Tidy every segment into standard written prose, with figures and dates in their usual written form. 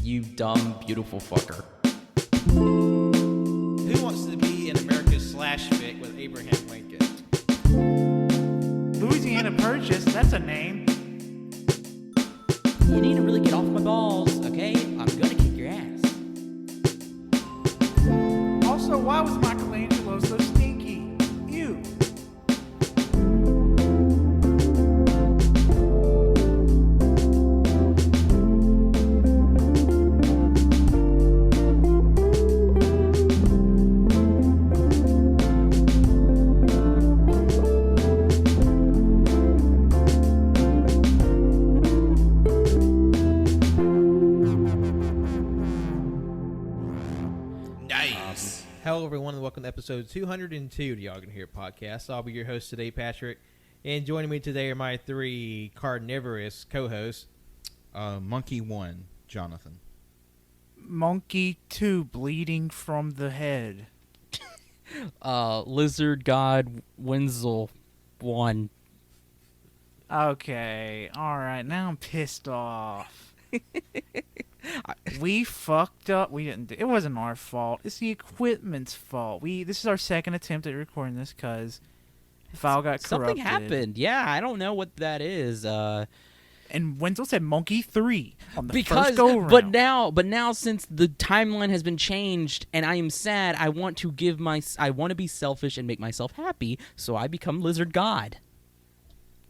you dumb, beautiful fucker. Who wants to be in America's slash fic with Abraham Lincoln? Louisiana Purchase, that's a name. You need to really get off my balls, okay? I'm gonna kick your ass. Also, why was Michelangelo so stinky? Ew. Hello, everyone, and welcome to episode 202 of the AllYouCanHear podcast. I'll be your host today, Patrick, and joining me today are my three carnivorous co-hosts. Monkey 1, Jonathan. Monkey 2, bleeding from the head. Lizard God Wenzel 1. Okay, alright, now I'm pissed off. We fucked up. We didn't. It wasn't our fault. It's the equipment's fault. This is our second attempt at recording this because the file got corrupted. Something happened. Yeah, I don't know what that is. And Wenzel said Monkey 3 on the Because, first go round. but now since the timeline has been changed and I am sad, I want to be selfish and make myself happy, so I become Lizard God.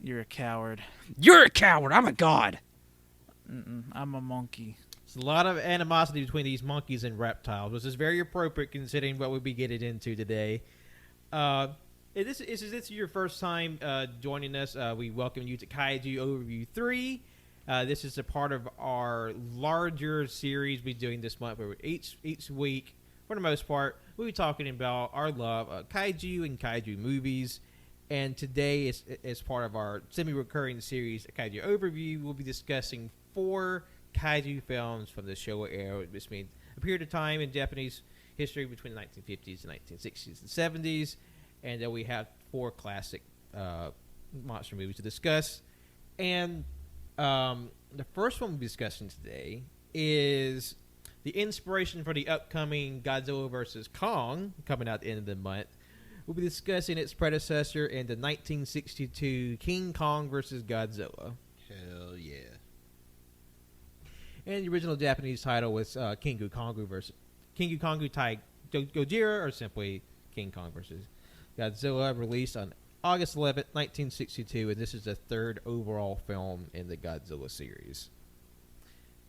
You're a coward. You're a coward. I'm a god. I'm a monkey. There's a lot of animosity between these monkeys and reptiles, which is very appropriate considering what we'll be getting into today. If this is your first time joining us, we welcome you to KAIJU Overview 3. This is a part of our larger series we're doing this month, where each week, for the most part, we'll be talking about our love of kaiju and kaiju movies. And today, as part of our semi-recurring series, KAIJU Overview, we'll be discussing 4 kaiju films from the Showa era, which means a period of time in Japanese history between the 1950s and 1960s and 70s. And then we have 4 classic monster movies to discuss. And the first one we'll be discussing today is the inspiration for the upcoming Godzilla vs. Kong, coming out at the end of the month. We'll be discussing its predecessor in the 1962 King Kong vs. Godzilla. Hell yeah. And the original Japanese title was King Kongu Tai Gojira, or simply King Kong vs. Godzilla, released on August 11th, 1962, and this is the 3rd overall film in the Godzilla series.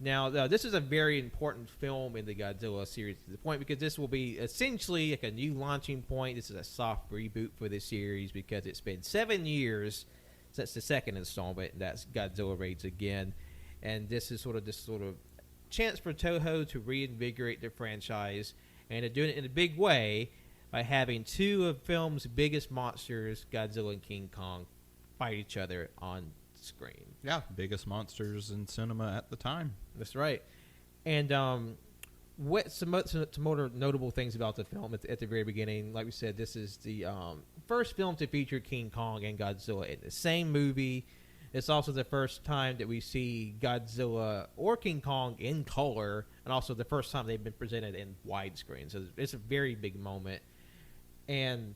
Now, this is a very important film in the Godzilla series to the point because this will be essentially like a new launching point. This is a soft reboot for this series because it's been 7 years since the second installment, and that's Godzilla Raids Again. And this is sort of chance for Toho to reinvigorate the franchise, and they're doing it in a big way by having 2 of film's biggest monsters, Godzilla and King Kong, fight each other on screen. Yeah, biggest monsters in cinema at the time. That's right. And what some more notable things about the film at the very beginning. Like we said, this is the first film to feature King Kong and Godzilla in the same movie. It's also the first time that we see Godzilla or King Kong in color, and also the first time they've been presented in widescreen. So it's a very big moment. And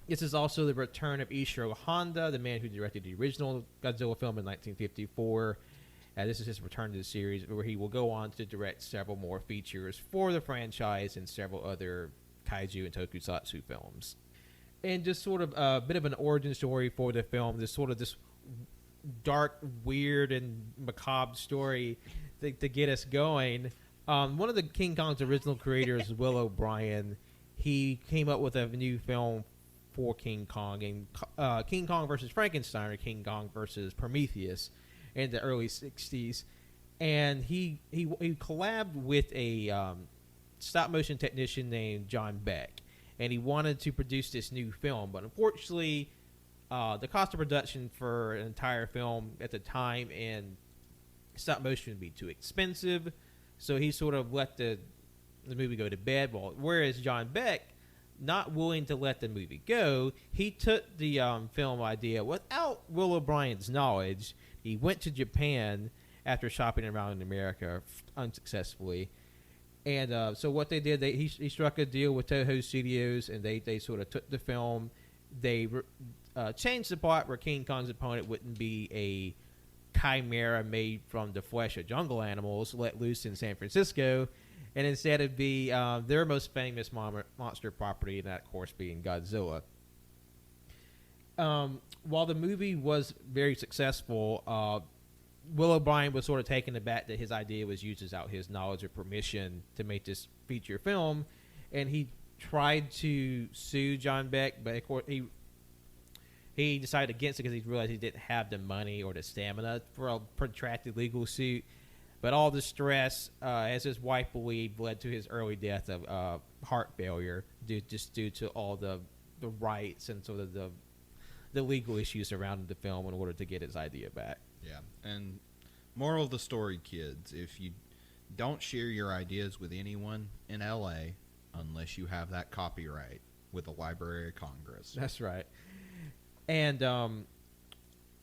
this is also the return of Ishiro Honda, the man who directed the original Godzilla film in 1954. This is his return to the series, where he will go on to direct several more features for the franchise and several other kaiju and tokusatsu films. And just sort of a bit of an origin story for the film, this dark, weird, and macabre story to get us going. One of the King Kong's original creators, Will O'Brien, he came up with a new film for King Kong, and King Kong versus Frankenstein, or King Kong versus Prometheus, in the early 60s. And he collabed with a stop-motion technician named John Beck, and he wanted to produce this new film, but unfortunately the cost of production for an entire film at the time in stop motion would be too expensive, so he sort of let the movie go to bed. Whereas John Beck, not willing to let the movie go, he took the film idea without Will O'Brien's knowledge. He went to Japan after shopping around in America unsuccessfully. And so what they did, he struck a deal with Toho Studios, and they sort of took the film. They changed the plot where King Kong's opponent wouldn't be a chimera made from the flesh of jungle animals let loose in San Francisco, and instead it'd be their most famous monster property, and that, of course, being Godzilla. While the movie was very successful, Will O'Brien was sort of taken aback that his idea was used without his knowledge or permission to make this feature film, and he tried to sue John Beck, but of course he decided against it because he realized he didn't have the money or the stamina for a protracted legal suit. But all the stress, as his wife believed, led to his early death of heart failure due to all the rights and sort of the legal issues surrounding the film in order to get his idea back. Yeah, and moral of the story, kids, if you don't share your ideas with anyone in LA unless you have that copyright with the Library of Congress. That's right. And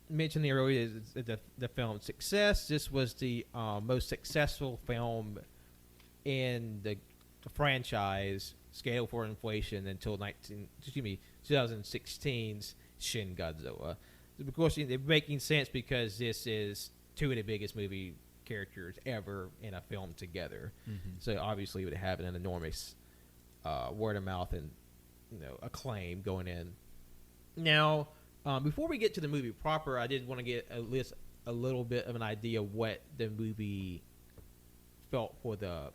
mentioned earlier the film's success. This was the most successful film in the franchise scale for inflation until 2016's Shin Godzilla. Of course, it's making sense because this is two of the biggest movie characters ever in a film together. Mm-hmm. So obviously, it would have an enormous word of mouth and acclaim going in. Now, before we get to the movie proper, I did want to get a little bit of an idea of what the movie felt for the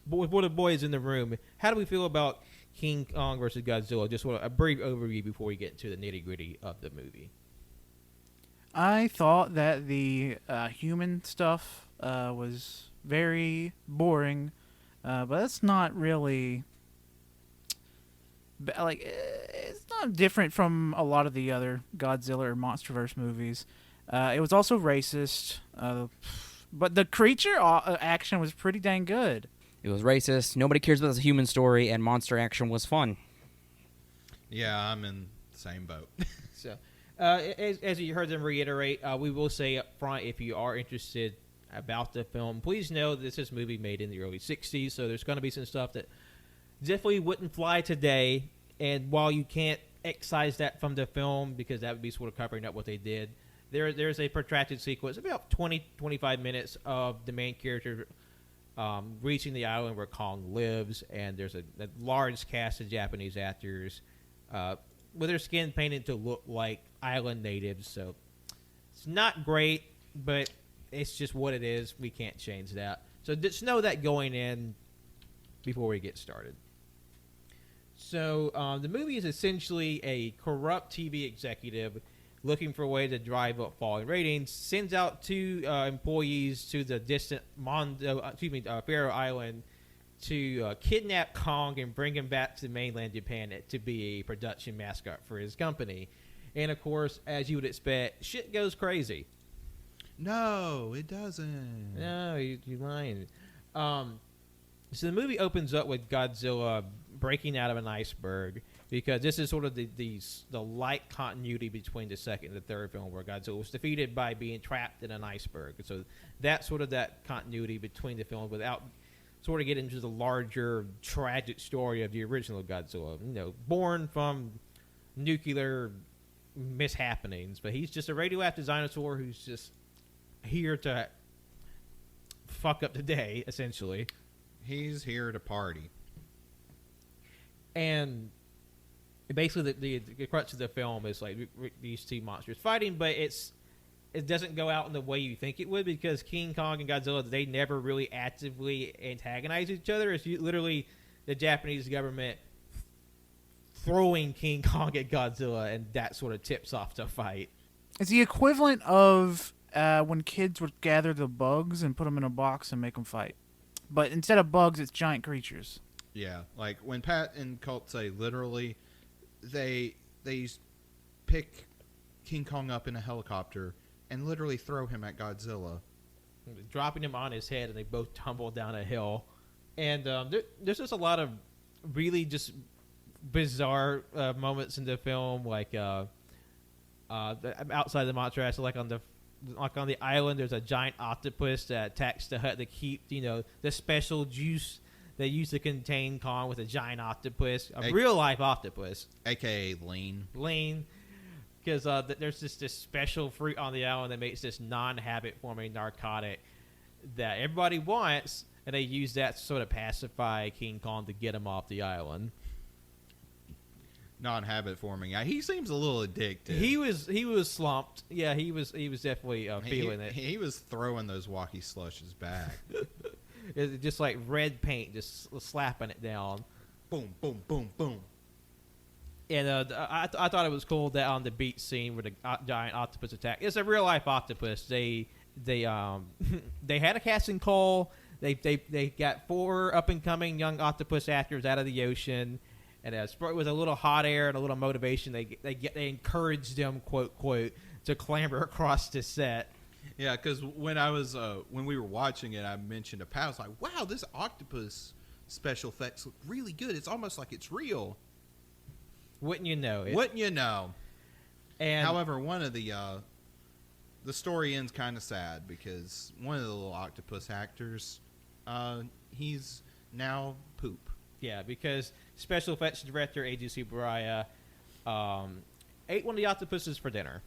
boys in the room. How do we feel about King Kong versus Godzilla? Just a brief overview before we get to the nitty-gritty of the movie. I thought that the human stuff was very boring, but that's not really it's not different from a lot of the other Godzilla or MonsterVerse movies. It was also racist, but the creature action was pretty dang good. It was racist. Nobody cares about the human story, and monster action was fun. Yeah, I'm in the same boat. So, as you heard them reiterate, we will say up front, if you are interested about the film, please know that this is a movie made in the early 60s, so there's going to be some stuff that definitely wouldn't fly today. And while you can't excise that from the film, because that would be sort of covering up what they did, there's a protracted sequence, about 20-25 minutes of the main character reaching the island where Kong lives, and there's a large cast of Japanese actors with their skin painted to look like island natives. So it's not great, but it's just what it is. We can't change that. So just know that going in before we get started. So the movie is essentially a corrupt TV executive looking for a way to drive up falling ratings, sends out two employees to the distant Faroe Island to kidnap Kong and bring him back to mainland Japan to be a production mascot for his company. And, of course, as you would expect, shit goes crazy. No, it doesn't. No, you're lying. So the movie opens up with Godzilla breaking out of an iceberg, because this is sort of the light continuity between the second and the third film, where Godzilla was defeated by being trapped in an iceberg. So that's sort of that continuity between the films without sort of getting into the larger tragic story of the original Godzilla, born from nuclear mishappenings. But he's just a radioactive dinosaur who's just here to fuck up the day, essentially. He's here to party. And basically the crux of the film is like these two monsters fighting, but it doesn't go out in the way you think it would, because King Kong and Godzilla, they never really actively antagonize each other. It's literally the Japanese government throwing King Kong at Godzilla, and that sort of tips off the fight. It's the equivalent of when kids would gather the bugs and put them in a box and make them fight. But instead of bugs, it's giant creatures. Yeah, like when Pat and Colt say literally, they pick King Kong up in a helicopter and literally throw him at Godzilla, dropping him on his head, and they both tumble down a hill. And there's just a lot of really just bizarre moments in the film, like outside the monster act, like on the like on the island, there's a giant octopus that attacks the hut to keep, the special juice they used to contain Kong with a giant octopus, a real life octopus, aka lean. Lean, because there's this special fruit on the island that makes this non-habit forming narcotic that everybody wants, and they use that to sort of pacify King Kong to get him off the island. Non-habit forming. He seems a little addicted. He was slumped. Yeah, he was definitely feeling it. He was throwing those walkie slushes back. It's just like red paint, just slapping it down. Boom, boom, boom, boom. And I thought it was cool that on the beach scene where the giant octopus attack. It's a real life octopus. They had a casting call. They got 4 up and coming young octopus actors out of the ocean. And with a little hot air and a little motivation, they encouraged them, quote, to clamber across the set. Yeah, because when we were watching it, I mentioned to Pat, I was like, wow, this octopus special effects look really good. It's almost like it's real. Wouldn't you know it? Wouldn't you know? And however, one of the story ends kind of sad because one of the little octopus actors, he's now poop. Yeah, because special effects director AJ Subaraya ate one of the octopuses for dinner.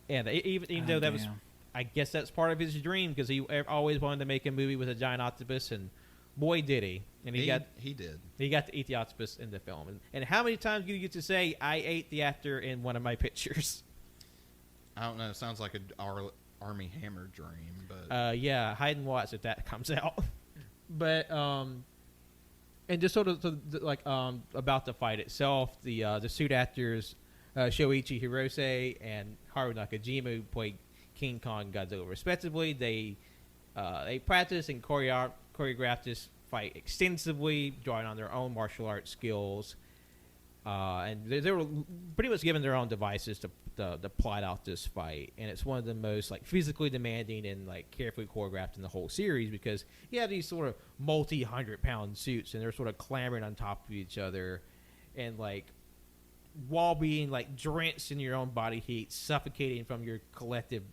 And even though that was, I guess that's part of his dream, because he always wanted to make a movie with a giant octopus, and boy did he. And he did. He got to eat the octopus in the film. And how many times do you get to say, I ate the actor in one of my pictures? I don't know. It sounds like an Army Hammer dream, but yeah, hide and watch if that comes out. But and just sort of about the fight itself, the suit actors Shoichi Hirose and Haru Nakajima, who played King Kong and Godzilla respectively, they practiced and choreographed this fight extensively, drawing on their own martial arts skills, and they were pretty much given their own devices to plot out this fight. And it's one of the most physically demanding and carefully choreographed in the whole series, because you have these sort of multi-100-pound suits, and they're sort of clambering on top of each other, and while being drenched in your own body heat, suffocating from your collective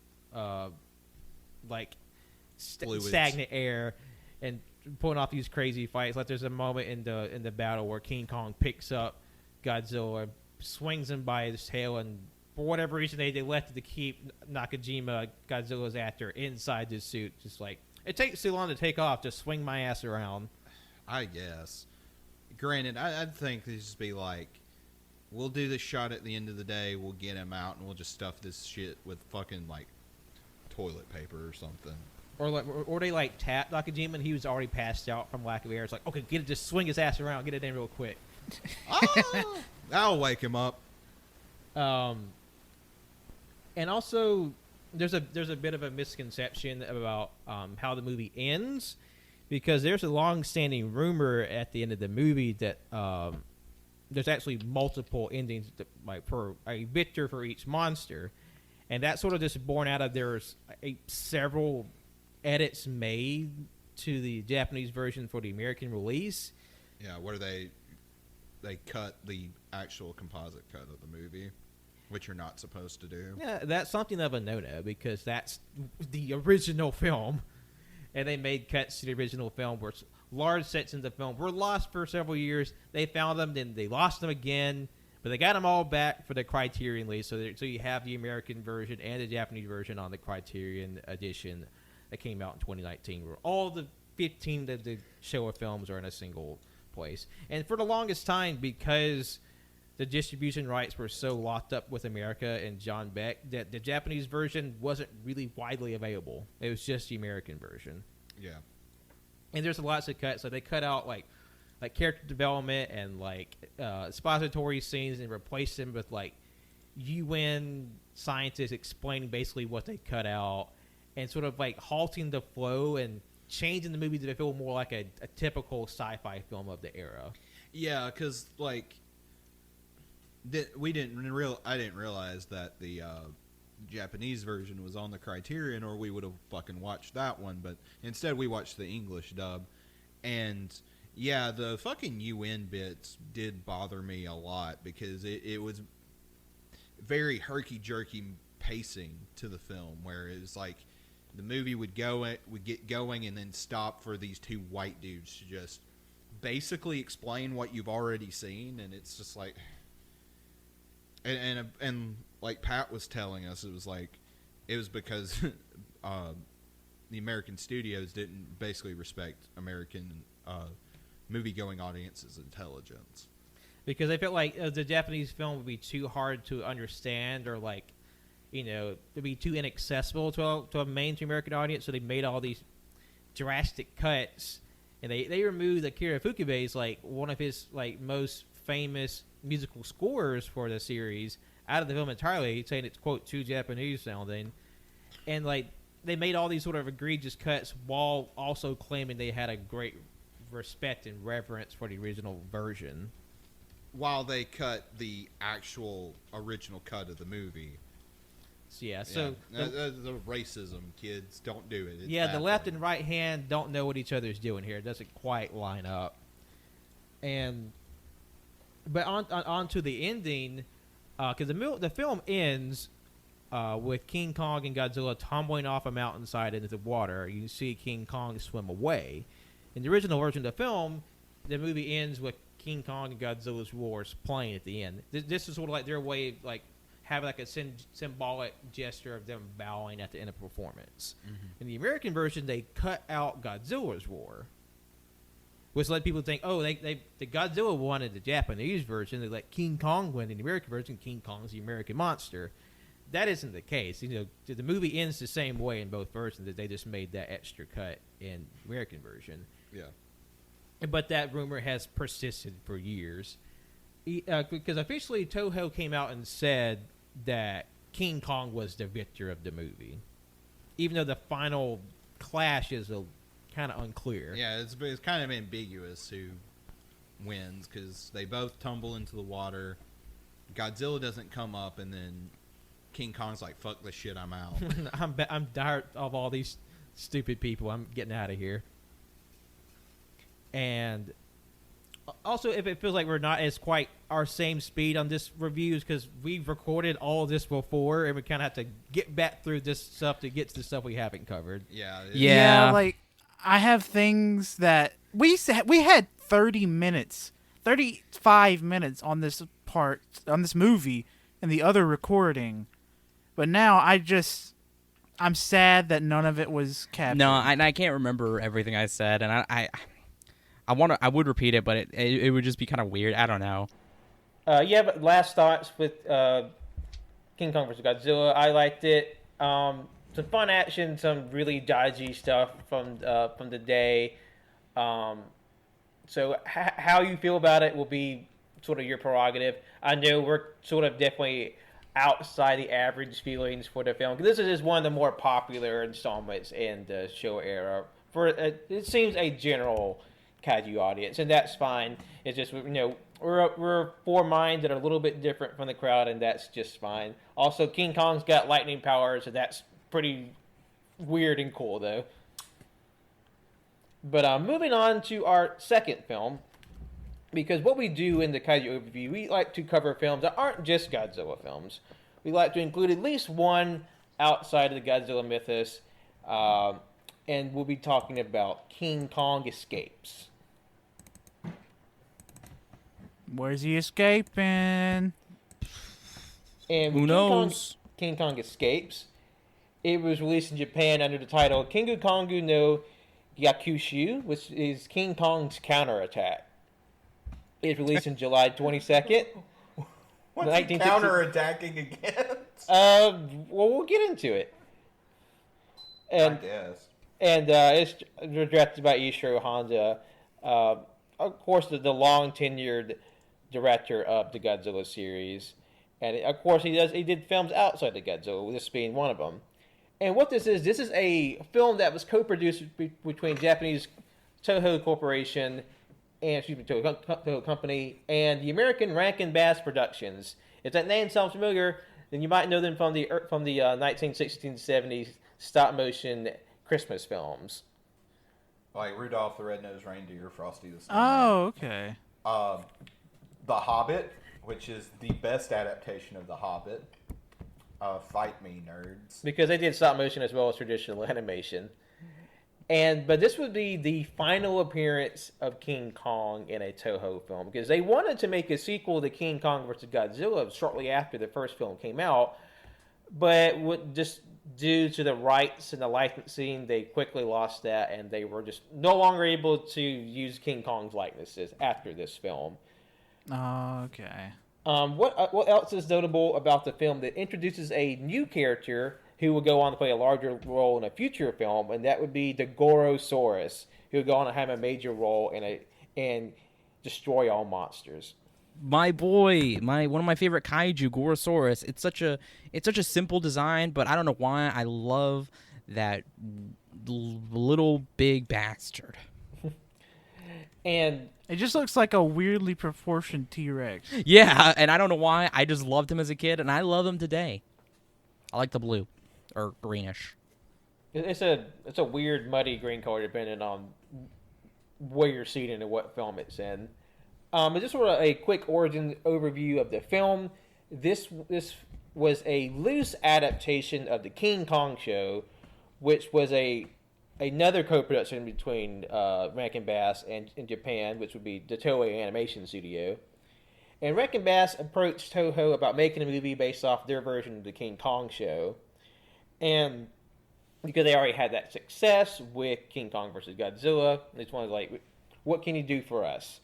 stagnant air, and pulling off these crazy fights. There's a moment in the battle where King Kong picks up Godzilla, swings him by his tail, and for whatever reason they elected to keep Nakajima, Godzilla's actor, inside this suit. Just it takes too long to take off. Just swing my ass around. I guess. Granted, I'd think this just be we'll do this shot at the end of the day, we'll get him out, and we'll just stuff this shit with fucking toilet paper or something. Or they tap Nakajima and he was already passed out from lack of air. It's okay, just swing his ass around, get it in real quick. Oh, that'll wake him up. And also there's a bit of a misconception about how the movie ends, because there's a long-standing rumor at the end of the movie that there's actually multiple endings, for a victor for each monster, and that's sort of just born out of there's several edits made to the Japanese version for the American release. Yeah, where they cut the actual composite cut of the movie, which you're not supposed to do. Yeah, that's something of a no-no, because that's the original film, and they made cuts to the original film where large sections of the film were lost for several years. They found them, then they lost them again, but they got them all back for the Criterion release. So you have the American version and the Japanese version on the Criterion edition that came out in 2019, where all the 15 of the Showa films are in a single place. And for the longest time, because the distribution rights were so locked up with America and John Beck, that the Japanese version wasn't really widely available. It was just the American version. Yeah. And there's lots of cuts. So they cut out character development and expository scenes, and replaced them with UN scientists explaining basically what they cut out, and sort of halting the flow and changing the movie to feel more like a typical sci-fi film of the era. Yeah, because I didn't realize that the Japanese version was on the Criterion, or we would have fucking watched that one. But instead, we watched the English dub, and yeah, the fucking UN bits did bother me a lot, because it was very herky jerky pacing to the film, where it was like the movie would get going and then stop for these two white dudes to just basically explain what you've already seen, and it's just like, and like Pat was telling us, it was because the American studios didn't basically respect American movie-going audience's intelligence. Because they felt like the Japanese film would be too hard to understand, or like, it'd be too inaccessible to a mainstream American audience. So they made all these drastic cuts, and they removed Akira Ifukube's like one of his like most famous musical scores for the series out of the film entirely, saying it's quote too Japanese sounding, and like they made all these sort of egregious cuts while also claiming they had a great respect and reverence for the original version. While they cut the actual original cut of the movie. So the racism, kids, don't do it. It's the left and right hand don't know what each other's doing here. It doesn't quite line up. But on to the ending, because the film ends with King Kong and Godzilla tumbling off a mountainside into the water. You see King Kong swim away. In the original version of the film, the movie ends with King Kong and Godzilla's wars playing at the end. This is sort of like their way of like having like a symbolic gesture of them bowing at the end of the performance. Mm-hmm. In the American version, they cut out Godzilla's war, which led people to think, the Godzilla won in the Japanese version. They let King Kong win in the American version. King Kong's the American monster. That isn't the case. The movie ends the same way in both versions. That they just made that extra cut in the American version. Yeah. But that rumor has persisted for years. Because officially Toho came out and said that King Kong was the victor of the movie. Even though the final clash is kind of unclear. Yeah, it's kind of ambiguous who wins, because they both tumble into the water. Godzilla doesn't come up, and then King Kong's like, fuck this shit, I'm out. I'm tired of all these stupid people. I'm getting out of here. And also, if it feels like we're not as quite our same speed on this reviews, because we've recorded all of this before, and we kind of have to get back through this stuff to get to the stuff we haven't covered. Yeah. Like, I have things that we had 35 minutes on this movie and the other recording, but now I'm sad that none of it was captured. No, I can't remember everything I said, and I would repeat it, but it would just be kind of weird. I don't know. But last thoughts with King Kong vs. Godzilla. I liked it. Some fun action, some really dodgy stuff from the day. So how you feel about it will be sort of your prerogative. I know we're sort of definitely outside the average feelings for the film. This is one of the more popular installments in the show era. It seems a general kaiju audience, and that's fine. It's just, we're four minds that are a little bit different from the crowd, and that's just fine. Also, King Kong's got lightning powers, so that's pretty weird and cool, though. But moving on to our second film, because what we do in the Kaiju Overview, we like to cover films that aren't just Godzilla films. We like to include at least one outside of the Godzilla mythos, and we'll be talking about King Kong Escapes. Where's he escaping? And who knows? King Kong Escapes. It was released in Japan under the title Kingu Kongu no Yakushu, which is King Kong's Counterattack. It was released in July 22nd. What's he counterattacking against? Well, we'll get into it. I guess. And it's directed by Ishiro Honda. Of course, the long-tenured director of the Godzilla series. And, of course, he did films outside the Godzilla, this being one of them. And what this is a film that was co-produced between Japanese Toho Corporation and, Toho Company and the American Rankin Bass Productions. If that name sounds familiar, then you might know them from the 1960s and 70s stop-motion Christmas films. Like Rudolph the Red-Nosed Reindeer, Frosty the Snowman. Oh, okay. The Hobbit, which is the best adaptation of The Hobbit. Fight me, nerds. because they did stop motion as well as traditional animation. But this would be the final appearance of King Kong in a Toho film, because they wanted to make a sequel to King Kong vs. Godzilla shortly after the first film came out, but just due to the rights and the licensing, they quickly lost that, and they were just no longer able to use King Kong's likenesses after this film. Okay. What else is notable about the film that introduces a new character who will go on to play a larger role in a future film, and that would be the Gorosaurus, who would go on to have a major role and destroy all monsters. My boy, one of my favorite kaiju, Gorosaurus. It's such a simple design, but I don't know why I love that little big bastard. And It just looks like a weirdly proportioned T-Rex. Yeah, and I don't know why. I just loved him as a kid, and I love him today. I like the blue or greenish. it's a weird, muddy green color depending on where you're seeing it and what film it's in. But just sort of a quick origin overview of the film. This was a loose adaptation of the King Kong show, which was another co-production between Rankin Bass and in Japan, which would be the Toei Animation Studio. And Rankin Bass approached Toho about making a movie based off their version of the King Kong show. And because they already had that success with King Kong vs. Godzilla, they just wanted, like, what can you do for us?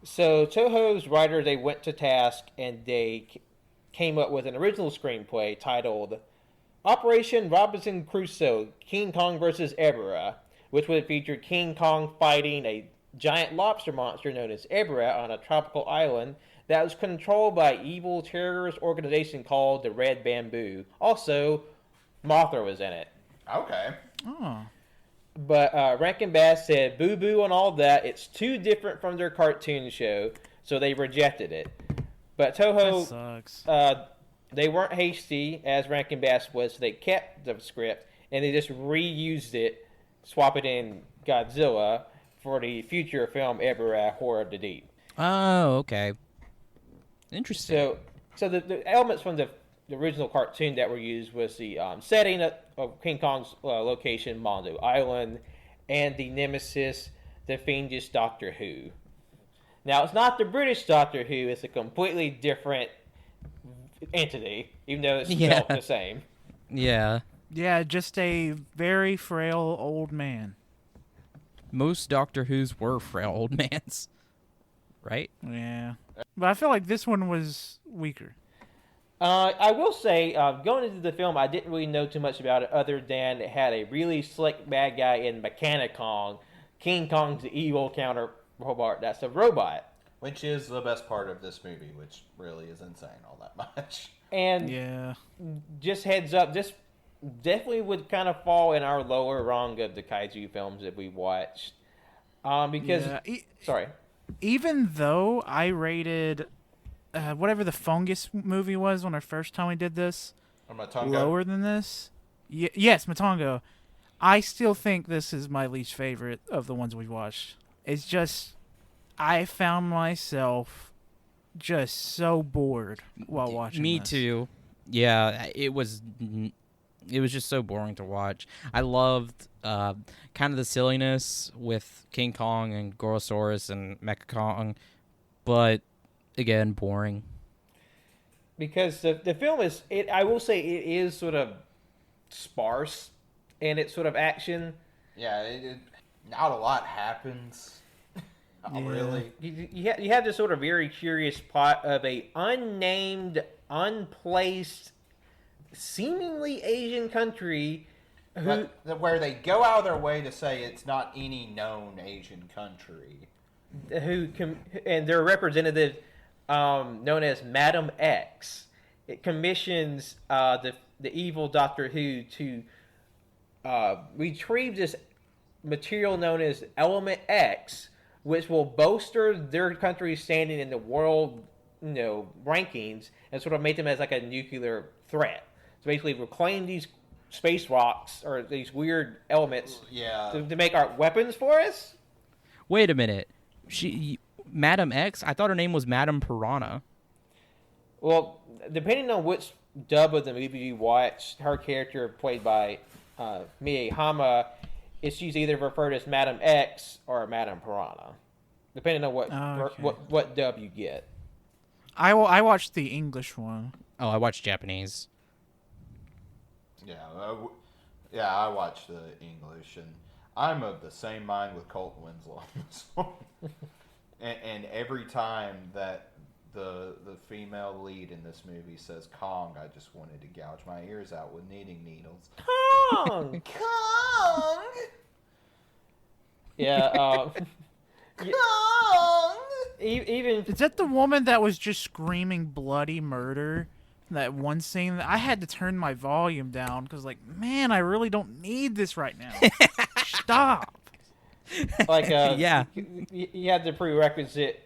So Toho's writers, they went to task and they came up with an original screenplay titled Operation Robinson Crusoe, King Kong vs. Ebirah, which would feature King Kong fighting a giant lobster monster known as Ebirah on a tropical island that was controlled by an evil terrorist organization called the Red Bamboo. Also, Mothra was in it. Okay. Oh. But Rankin Bass said, boo-boo on all that, it's too different from their cartoon show, so they rejected it. But That Toho, sucks. they weren't hasty, as Rankin Bass was, so they kept the script, and they just reused it, swap it in Godzilla for the future film Ebirah, Horror of the Deep. Oh, okay. Interesting. So the elements from the original cartoon that were used was the setting of King Kong's location, Mondo Island, and the nemesis, the fiendish Doctor Who. Now, it's not the British Doctor Who, it's a completely different entity, even though it's spelled the same. Yeah. Yeah, just a very frail old man. Most Doctor Who's were frail old mans. Right? Yeah. But I feel like this one was weaker. I will say, going into the film, I didn't really know too much about it other than it had a really slick bad guy in Mechanicong. King Kong's the evil counterpart. That's a robot. Which is the best part of this movie, which really isn't saying all that much. And Yeah. just heads up, this definitely would kind of fall in our lower rung of the kaiju films that we watched. Because, Yeah. sorry. Even though I rated whatever the fungus movie was when our first time we did this Or Matongo. lower than this, yes, Matongo, I still think this is my least favorite of the ones we've watched. It's just I found myself just so bored while watching. Me this. too. Yeah, it was just so boring to watch. I loved kind of the silliness with King Kong and Gorosaurus and Mechakong, but again, boring. Because the film is, I will say it is sort of sparse in its sort of action. Yeah, not a lot happens. Not Yeah. really. You have this sort of very curious plot of a unnamed, unplaced, seemingly Asian country who Where they go out of their way to say it's not any known Asian country. and their representative known as Madam X. It commissions the evil Doctor Who to retrieve this material known as Element X, which will bolster their country's standing in the world, rankings, and sort of make them as like a nuclear threat. So basically, reclaim these space rocks or these weird elements Yeah. to make our weapons for us. Wait a minute. Madam X? I thought her name was Madam Piranha. Well, depending on which dub of the movie you watched, her character played by Mie Hama, is she's either referred as Madam X or Madam Piranha, depending on what dub you get. I watched the English one. Oh, I watched Japanese. Yeah, I watched the English, and I'm of the same mind with Colton Winslow on this one. and every time that the female lead in this movie says Kong, I just wanted to gouge my ears out with knitting needles. Kong! Kong! Yeah, Kong! even Is that the woman that was just screaming bloody murder? That one scene, I had to turn my volume down because, like, man, I really don't need this right now. Stop. like Yeah. you had the prerequisite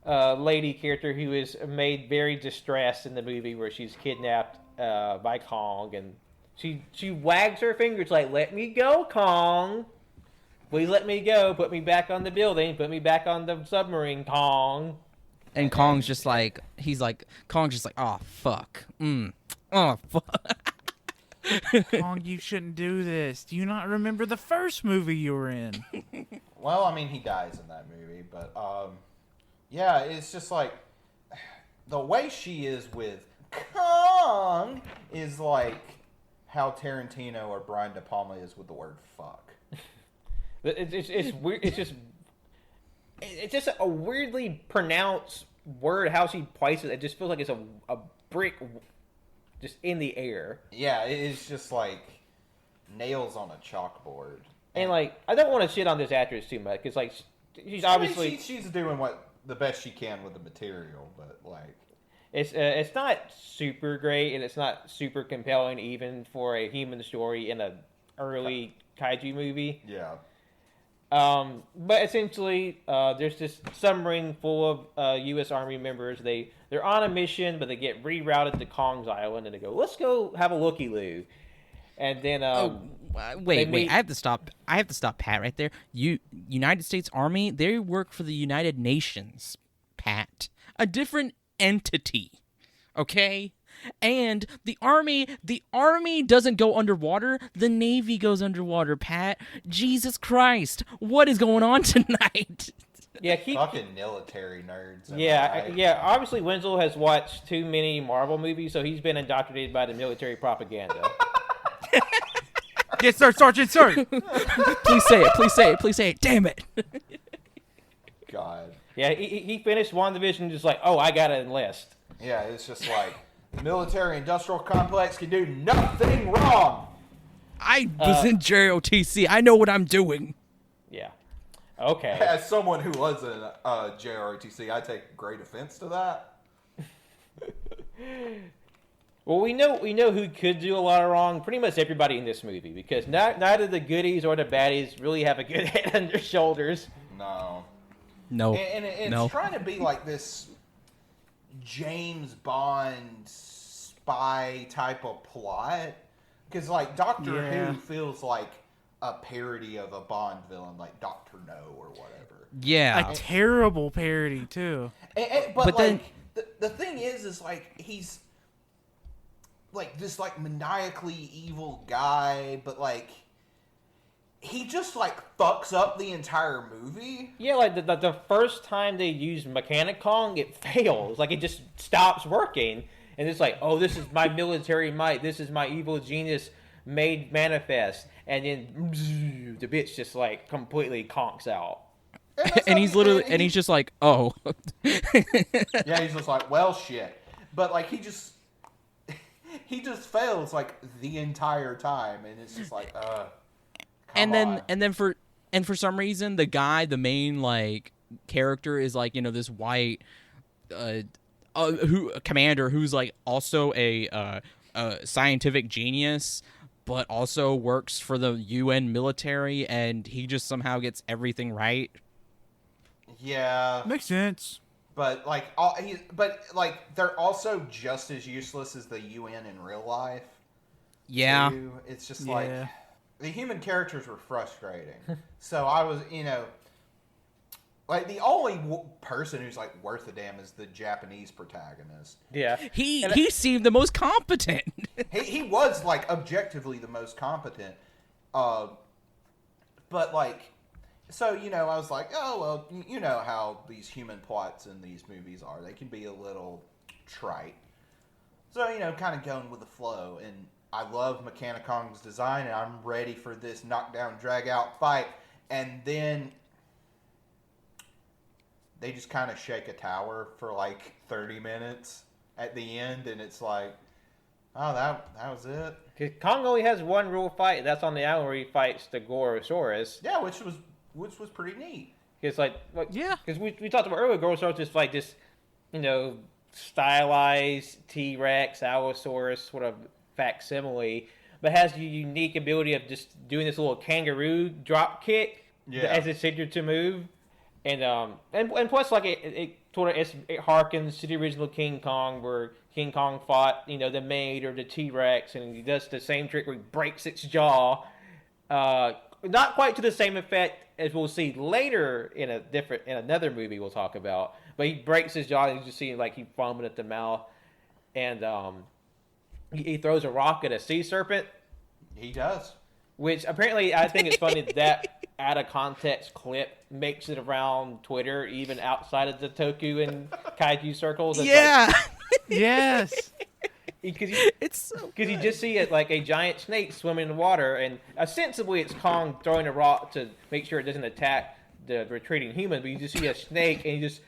lady character who is made very distressed in the movie where she's kidnapped by Kong, and she wags her fingers like, "Let me go, Kong. Please let me go. Put me back on the building. Put me back on the submarine, Kong." And Kong's just like, oh, fuck. Oh, fuck. Kong, you shouldn't do this. Do you not remember the first movie you were in? Well, I mean, he dies in that movie, but yeah, it's just like the way she is with Kong is like how Tarantino or Brian De Palma is with the word fuck. It's weird. It's just a weirdly pronounced word. How she places it, it just feels like it's a brick, just in the air. Yeah, it's just like nails on a chalkboard. And like, I don't want to shit on this actress too much because like she's obviously she's doing the best she can with the material, but like it's not super great and it's not super compelling even for a human story in a early kaiju movie. yeah. But essentially, there's this submarine full of U.S. Army members. They're on a mission, but they get rerouted to Kong's Island, and they go, "Let's go have a looky-loo." And then, Wait. I have to stop Pat right there. United States Army, they work for the United Nations, Pat. A different entity. Okay? And the army doesn't go underwater. The Navy goes underwater, Pat. Jesus Christ. What is going on tonight? yeah, Fucking military nerds. yeah. Obviously, Winslow has watched too many Marvel movies, so he's been indoctrinated by the military propaganda. Yes, sir, Sergeant, sir. Please say it. Damn it. God. Yeah, he finished WandaVision just like, oh, I gotta enlist. Yeah, it's just like the military-industrial complex can do nothing wrong. I was in JROTC. I know what I'm doing. Yeah. Okay. As someone who was in JROTC, I take great offense to that. Well, we know who could do a lot of wrong. Pretty much everybody in this movie, because neither the goodies or the baddies really have a good head on their shoulders. No. And it's trying to be like this James Bond spy type of plot, because like Doctor Who feels like a parody of a Bond villain, like Doctor No or whatever. Yeah, A terrible parody too. But like then the thing is like he's like this like maniacally evil guy, but like he just like fucks up the entire movie. Yeah, like the first time they use Mechanic Kong, it fails. Like it just stops working, and it's like, oh, this is my military might. This is my evil genius made manifest, and then the bitch just like completely conks out. and he's he's just like, oh. Yeah, he's just like, well, shit. But like he just fails like the entire time, and it's just like, and then for some reason the main like character is like, you know, this white commander who's like also a scientific genius, but also works for the UN military, and he just somehow gets everything right. Yeah, Makes sense. but like they're also just as useless as the UN in real life. Yeah. too. It's just like the human characters were frustrating. So I was, Like, the only person who's, like, worth a damn is the Japanese protagonist. Yeah. He seemed the most competent. He was, like, objectively the most competent. But, like, so, you know, I was like, oh, well, you know how these human plots in these movies are. They can be a little trite. So, you know, kind of going with the flow. And I love Mechanicong's design, and I'm ready for this knockdown, drag-out fight. And then they just kind of shake a tower for, like, 30 minutes at the end, and it's like, oh, that was it. Because Kong only has one real fight. That's on the island where he fights the Gorosaurus. Yeah, which was pretty neat. Because Yeah. Because we talked about earlier, Gorosaurus is like this, you know, stylized T-Rex, Allosaurus sort of facsimile, but has the unique ability of just doing this little kangaroo drop kick as its signature move. And plus, like, it harkens to the original King Kong, where King Kong fought, you know, the Maid or the T-Rex, and he does the same trick where he breaks its jaw. Not quite to the same effect as we'll see later in another movie we'll talk about. But he breaks his jaw, and you just see like he foaming at the mouth, and he throws a rock at a sea serpent. He does. Which apparently, I think it's funny that out of context clip makes it around Twitter, even outside of the Toku and Kaiju circles. It's Yeah. Yes. Because It's so you just see it like a giant snake swimming in the water, and ostensibly it's Kong throwing a rock to make sure it doesn't attack the retreating human, but you just see a snake, and you just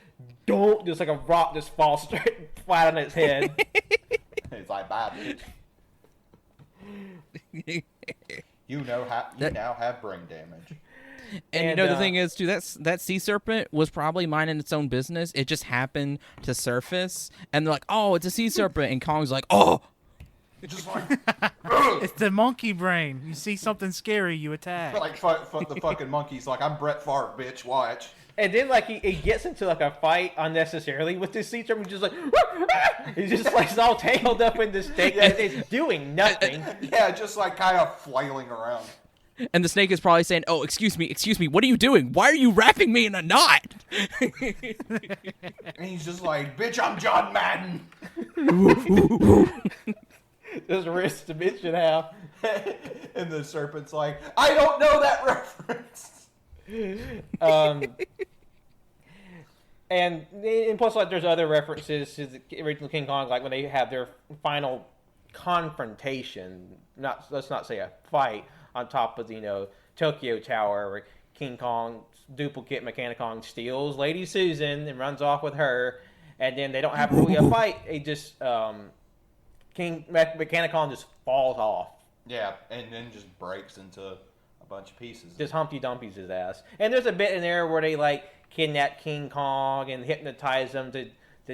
like a rock just falls straight flat on its head. It's like, bye, bitch. You now have brain damage. And you know, the thing is, too, that sea serpent was probably minding its own business. It just happened to surface, and they're like, "Oh, it's a sea serpent," and Kong's like, "Oh." It's just like, It's the monkey brain. You see something scary, you attack. like the fucking monkey's like, I'm Brett Favre, bitch, watch. And then, like, he gets into, like, a fight unnecessarily with this sea serpent. He's just like, he's just, like, all tangled up in this snake. Yeah. It's doing nothing. Yeah, just, like, kind of flailing around. And the snake is probably saying, "Oh, excuse me, what are you doing? Why are you wrapping me in a knot?" And he's just like, bitch, I'm John Madden. Those wrists to mention how. And the serpent's like, I don't know that reference. And plus, like, there's other references to the original King Kong, like when they have their final confrontation. Let's not say a fight on top of the, you know, Tokyo Tower, where King Kong's duplicate Mechanicong steals Lady Susan and runs off with her, and then they don't have really a fight. It just Mechanicong just falls off. Yeah, and then just breaks into a bunch of pieces. Just Humpty Dumpty's his ass. And there's a bit in there where they, like, kidnap King Kong and hypnotize him to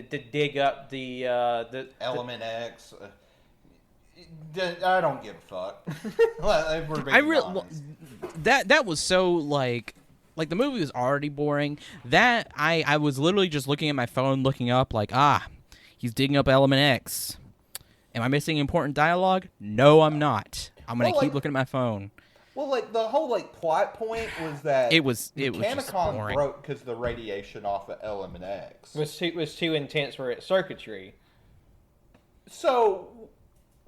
dig up the Element X. I don't give a fuck. That was so like the movie was already boring. That I was literally just looking at my phone, looking up like, he's digging up Element X. Am I missing important dialogue? No, I'm not. I'm gonna keep looking at my phone. Well, like, the whole, like, plot point was that it was just Mechanicon boring. broke because the radiation off of Element X was too intense for its circuitry. So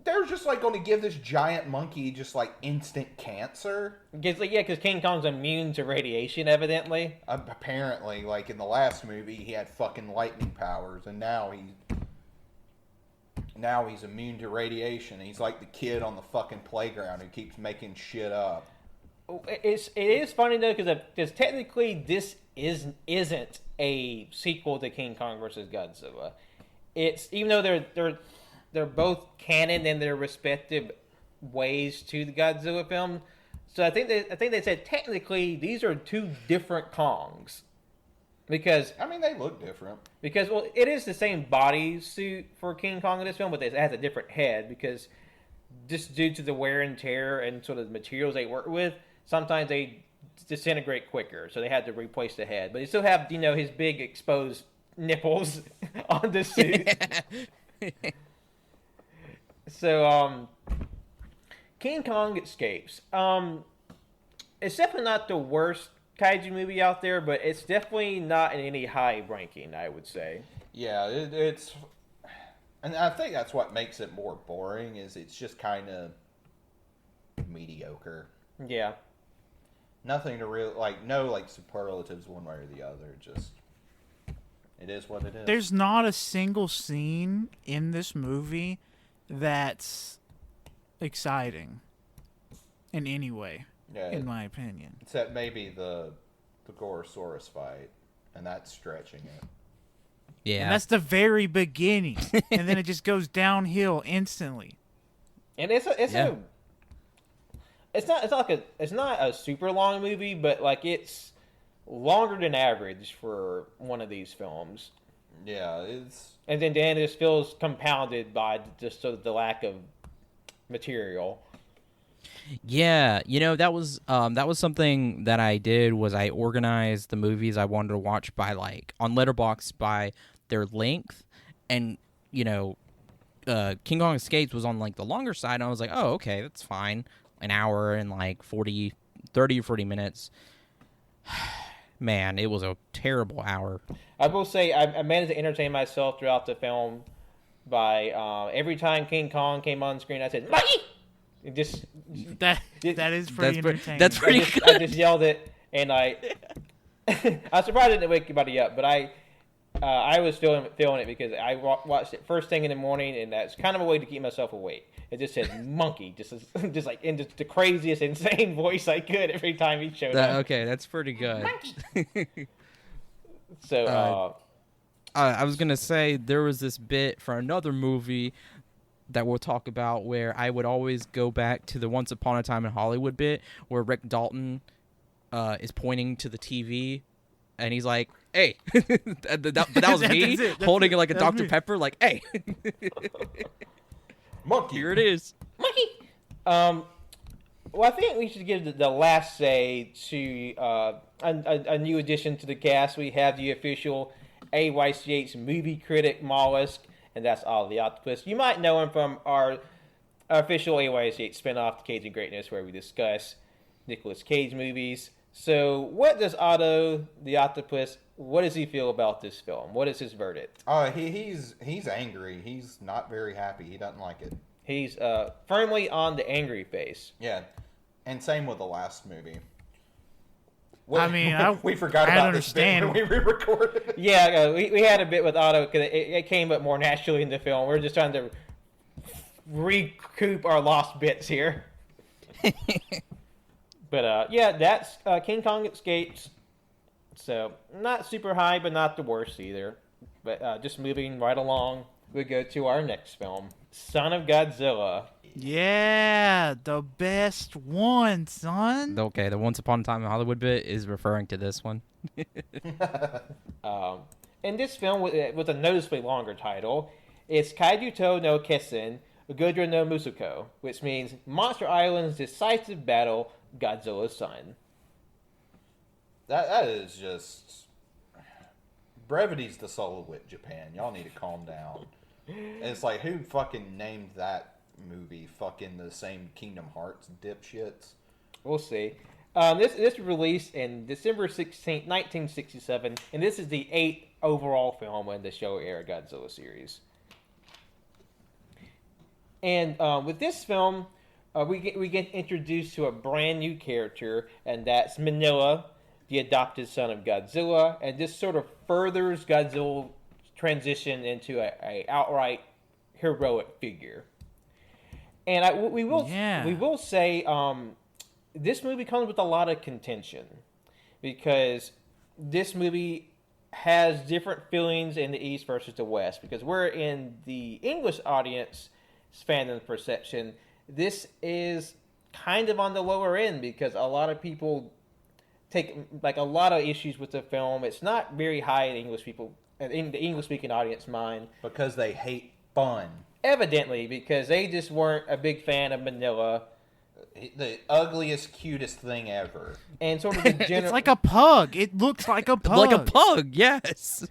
they're just, like, going to give this giant monkey just, like, instant cancer. Because King Kong's immune to radiation, evidently. Apparently, like, in the last movie, he had fucking lightning powers, and now he's immune to radiation. He's like the kid on the fucking playground who keeps making shit up. It is funny though, because technically this isn't a sequel to King Kong versus Godzilla. It's, even though they're both canon in their respective ways to the Godzilla film. So I think they said technically these are two different Kongs. Because I mean, they look different. Because, well, it is the same body suit for King Kong in this film, but it has a different head. Because just due to the wear and tear and sort of the materials they work with, sometimes they disintegrate quicker. So they had to replace the head, but they still have, you know, his big exposed nipples on the suit. So King Kong escapes. It's definitely not the worst kaiju movie out there, but it's definitely not in any high ranking, I would say. Yeah, it's, and I think that's what makes it more boring. Is it's just kind of mediocre. Yeah. Nothing to real no superlatives one way or the other. Just it is what it is. There's not a single scene in this movie that's exciting in any way, yeah, in my opinion. except maybe the Gorosaurus fight, and that's stretching it. Yeah. And that's the very beginning, and then it just goes downhill instantly. And it's not a super long movie, but like it's longer than average for one of these films. Yeah, it's And then it just feels compounded by just sort of the lack of material. Yeah, that was something that I did was I organized the movies I wanted to watch by on Letterboxd by their length, and King Kong Escapes was on the longer side, and I was like, oh, okay, that's fine, an hour and 30 or 40 minutes. Man, it was a terrible hour. I will say I managed to entertain myself throughout the film by every time King Kong came on screen, I said, Mikey! It just That is pretty entertaining. That's pretty good. I just yelled it, and I was surprised it didn't wake anybody up, but I was feeling it because I watched it first thing in the morning, and that's kind of a way to keep myself awake. It just said monkey, just in just the craziest, insane voice I could every time he showed up. Okay, that's pretty good. So, I was gonna say there was this bit for another movie that we'll talk about where I would always go back to the Once Upon a Time in Hollywood bit where Rick Dalton is pointing to the TV and he's like, "Hey," but that was me holding it like a Dr. me. Pepper, like, "Hey, monkey. here it is." monkey. Well, I think we should give the last say to a new addition to the cast. We have the official AYCH movie critic Mollusk, and that's Otto the Octopus. You might know him from our official AYCH spinoff, The Cage of Greatness, where we discuss Nicolas Cage movies. So, what does Otto the Octopus? What does he feel about this film? What is his verdict? He's angry. He's not very happy. He doesn't like it. He's firmly on the angry face. Yeah, and same with the last movie. I mean, we forgot I about understand. this bit when we re-recorded. Yeah, we had a bit with Otto because it came up more naturally in the film. We're just trying to recoup our lost bits here. But yeah, that's King Kong Escapes. So not super high, but not the worst either. But just moving right along, we go to our next film, Son of Godzilla. Yeah, the best one, son. Okay, the Once Upon a Time in Hollywood bit is referring to this one. And this film with a noticeably longer title, it's Kaiju to no Kessen, Godra no Musuko, which means Monster Island's decisive battle, Godzilla's son. That is just brevity's the soul of wit, Japan. Y'all need to calm down. And it's like, who fucking named that movie? Fucking the same Kingdom Hearts dipshits. We'll see. This was released in December 16th, 1967, and this is the 8th overall film in the Showa era Godzilla series. And with this film, we get introduced to a brand new character, and that's Manila, the adopted son of Godzilla, and this sort of furthers Godzilla's transition into a outright heroic figure. And we will say this movie comes with a lot of contention because this movie has different feelings in the East versus the West. Because we're in the English audience fandom perception, this is kind of on the lower end because a lot of people take a lot of issues with the film. It's not very high in the English-speaking audience mind Because they hate fun. evidently because they just weren't a big fan of Manila The ugliest, cutest thing ever. and sort of the general. It's like a pug. It looks like a pug. Like a pug, yes.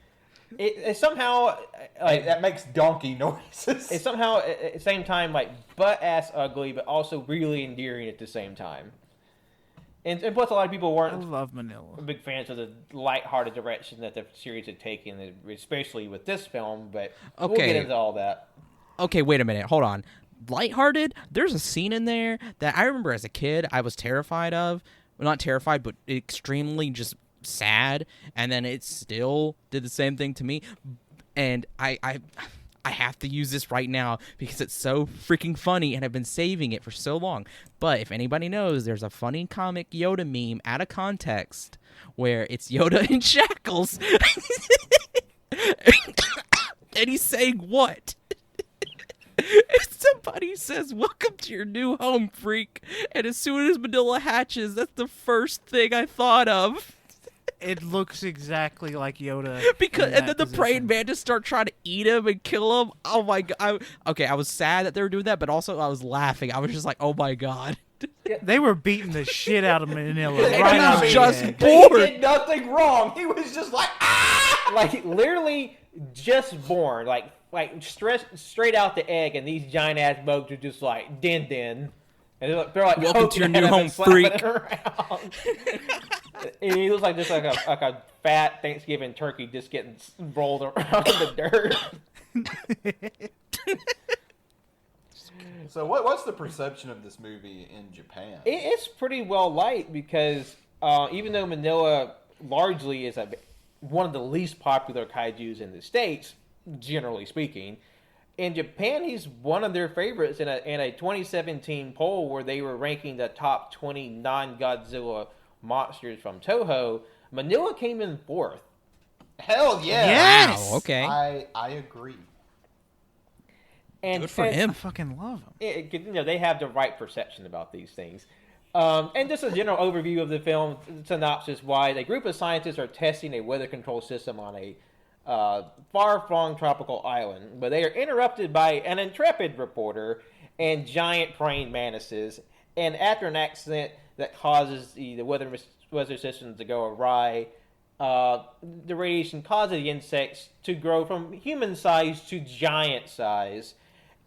It somehow That makes donkey noises. it's somehow at the same time butt ass ugly, but also really endearing at the same time. And plus, a lot of people I weren't love Manila. big fans of the lighthearted direction that the series had taken, especially with this film. But we'll Okay. get into all that. Okay, wait a minute. Hold on. Lighthearted? There's a scene in there that I remember as a kid I was terrified of. Well, not terrified, but extremely just sad. And then it still did the same thing to me. And I have to use this right now because it's so freaking funny and I've been saving it for so long. But if anybody knows, there's a funny comic Yoda meme out of context where it's Yoda in shackles. And he's saying what? And somebody says, "Welcome to your new home, freak." And as soon as Manila hatches, that's the first thing I thought of. It looks exactly like Yoda. Because in and that then the praying position. man just start trying to eat him and kill him. Oh my god! I was sad that they were doing that, but also I was laughing. I was just like, "Oh my god!" They were beating the shit out of Manila. And right he out was of just the gate. bored. He did nothing wrong. He was just like, ah! Like literally just born, like straight out the egg, and these giant ass bugs are just like din. And they're like Welcome to your poking new at him home, and slapping freak. him around. And he looks like just like a fat Thanksgiving turkey just getting rolled around in the dirt. So what's the perception of this movie in Japan? It's pretty well liked because even though Manila largely is one of the least popular kaijus in the States, generally speaking, in Japan he's one of their favorites in a 2017 poll where they were ranking the top 20 non-Godzilla monsters from Toho. Manila came in 4th. Hell yeah! Yes! Wow. Okay. I agree. And Good for I him. fucking love him. they have the right perception about these things. And just a general overview of the film, synopsis-wise, a group of scientists are testing a weather control system on a far-flung tropical island, but they are interrupted by an intrepid reporter and giant praying mantises. And after an accident that causes the weather system to go awry, the radiation causes the insects to grow from human size to giant size.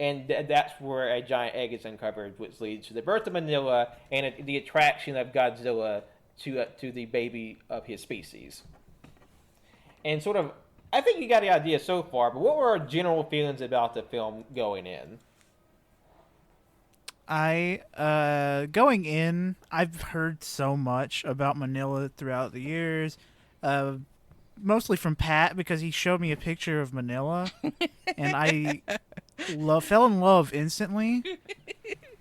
And that's where a giant egg is uncovered, which leads to the birth of Manila and the attraction of Godzilla to the baby of his species. And sort of, I think you got the idea so far, but what were our general feelings about the film going in? Going in, I've heard so much about Manila throughout the years. Mostly from Pat because he showed me a picture of Manila, and I fell in love instantly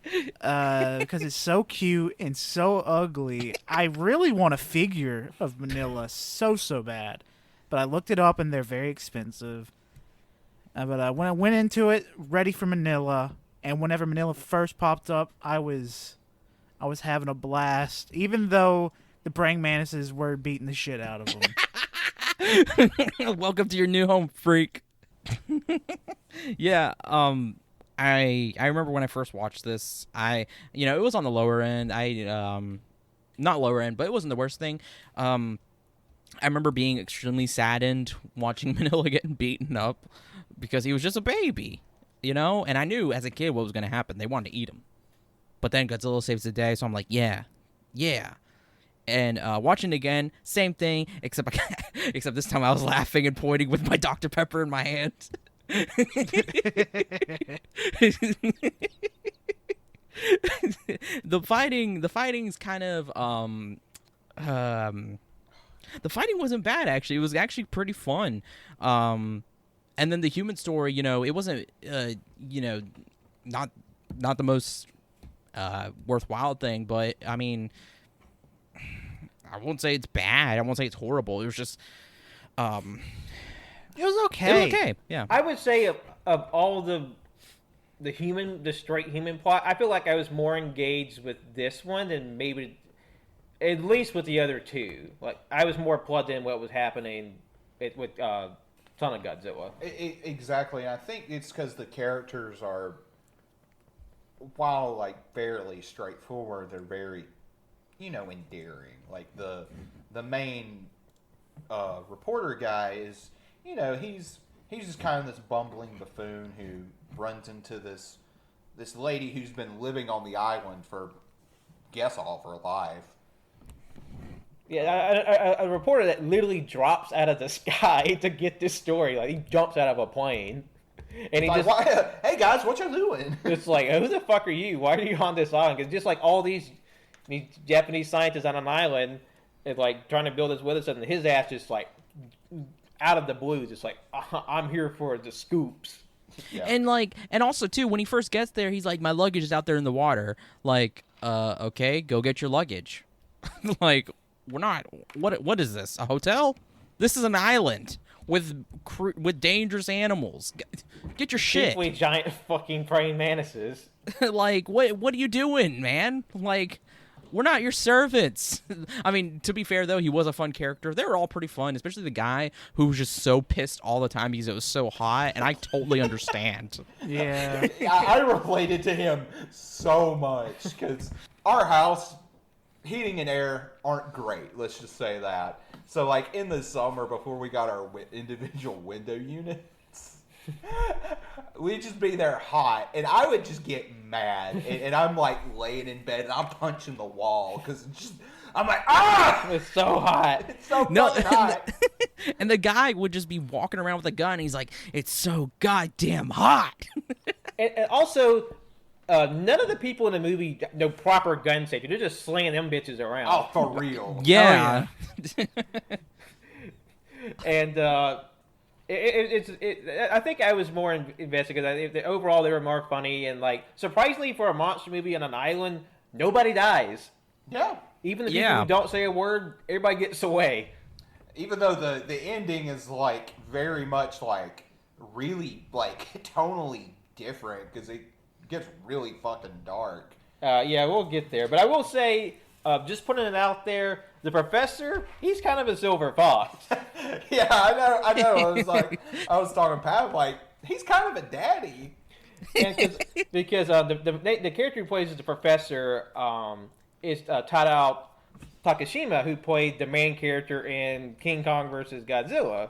because it's so cute and so ugly. I really want a figure of Manila so bad, but I looked it up and they're very expensive. But when I went into it ready for Manila, and whenever Manila first popped up, I was having a blast, even though the praying mantises were beating the shit out of them. Welcome to your new home, freak. Yeah, I remember when I first watched this, it was on the lower end. Not lower end, but it wasn't the worst thing. I remember being extremely saddened watching Manila getting beaten up because he was just a baby, and I knew as a kid what was going to happen. They wanted to eat him. But then Godzilla saves the day, so I'm like, yeah. And watching it again, same thing, except this time I was laughing and pointing with my Dr. Pepper in my hand. The fighting's kind of the fighting wasn't bad actually. It was actually pretty fun. And then the human story, it wasn't not the most worthwhile thing, but I mean, I won't say it's bad. I won't say it's horrible. It was just, It was okay. It was okay. Yeah. I would say of all the straight human plot, I feel like I was more engaged with this one than maybe, at least with the other two. Like I was more plugged in what was happening with Son of Godzilla. Exactly. I think it's because the characters are, while like fairly straightforward, they're very, endearing. Like the main reporter guy is, he's just kind of this bumbling buffoon who runs into this lady who's been living on the island for guess all of her life, Yeah, a reporter that literally drops out of the sky to get this story. Like, he jumps out of a plane. And he Like, just, hey guys, what you doing? it's like, who the fuck are you? Why are you on this island? Because just like all these Japanese scientists on an island, is like trying to build this with us, and his ass just like out of the blue, just like, I'm here for the scoops. Yeah. And also too, when he first gets there, he's like, my luggage is out there in the water. Like, okay, go get your luggage. Like, we're not. What is this? A hotel? This is an island with dangerous animals. Get your shit. Chiefly giant fucking praying mantises. Like, what are you doing, man? Like, we're not your servants. I mean, to be fair though, he was a fun character. They were all pretty fun, especially the guy who was just so pissed all the time because it was so hot, and I totally understand. Yeah. I related to him so much because our house heating and air aren't great. Let's just say that. So, like, in the summer before we got our individual window units, we'd just be there hot, and I would just get mad, and I'm like laying in bed and I'm punching the wall because I'm like, ah, It's so hot. it's so fucking hot. And the guy would just be walking around with a gun, and he's like, it's so goddamn hot. And also, none of the people in the movie know proper gun safety. They're just slinging them bitches around. Oh, for real. Yeah. And I think I was more invested because overall they were more funny, and like, surprisingly for a monster movie on an island, nobody dies. Yeah. Even the people who don't say a word, everybody gets away. Even though the ending is like very much like really like tonally different because it gets really fucking dark. Yeah, we'll get there. But I will say, just putting it out there, the professor, he's kind of a silver fox. Yeah, I know. I was talking to Pat, like, he's kind of a daddy. And because the character who plays the professor is Tadao Takashima, who played the main character in King Kong versus Godzilla,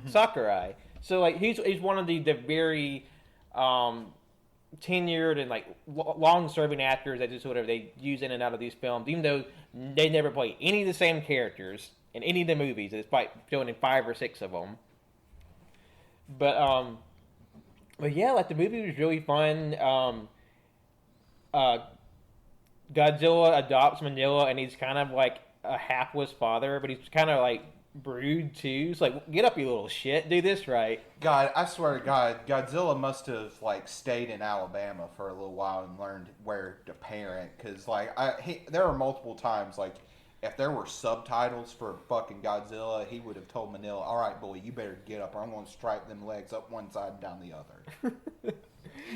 Sakurai. So like he's one of the very tenured and like long-serving actors that just whatever they use in and out of these films, even though they never play any of the same characters in any of the movies, despite showing in 5 or 6 of them. But yeah, like the movie was really fun. Godzilla adopts Manila, and he's kind of like a hapless father, but he's kind of like brood too. It's like, get up, you little shit, do this right. God, I swear to God, Godzilla must have like stayed in Alabama for a little while and learned where to parent. Because like there were multiple times like if there were subtitles for fucking Godzilla, he would have told Manila, "All right, boy, you better get up, or I'm going to stripe them legs up one side and down the other."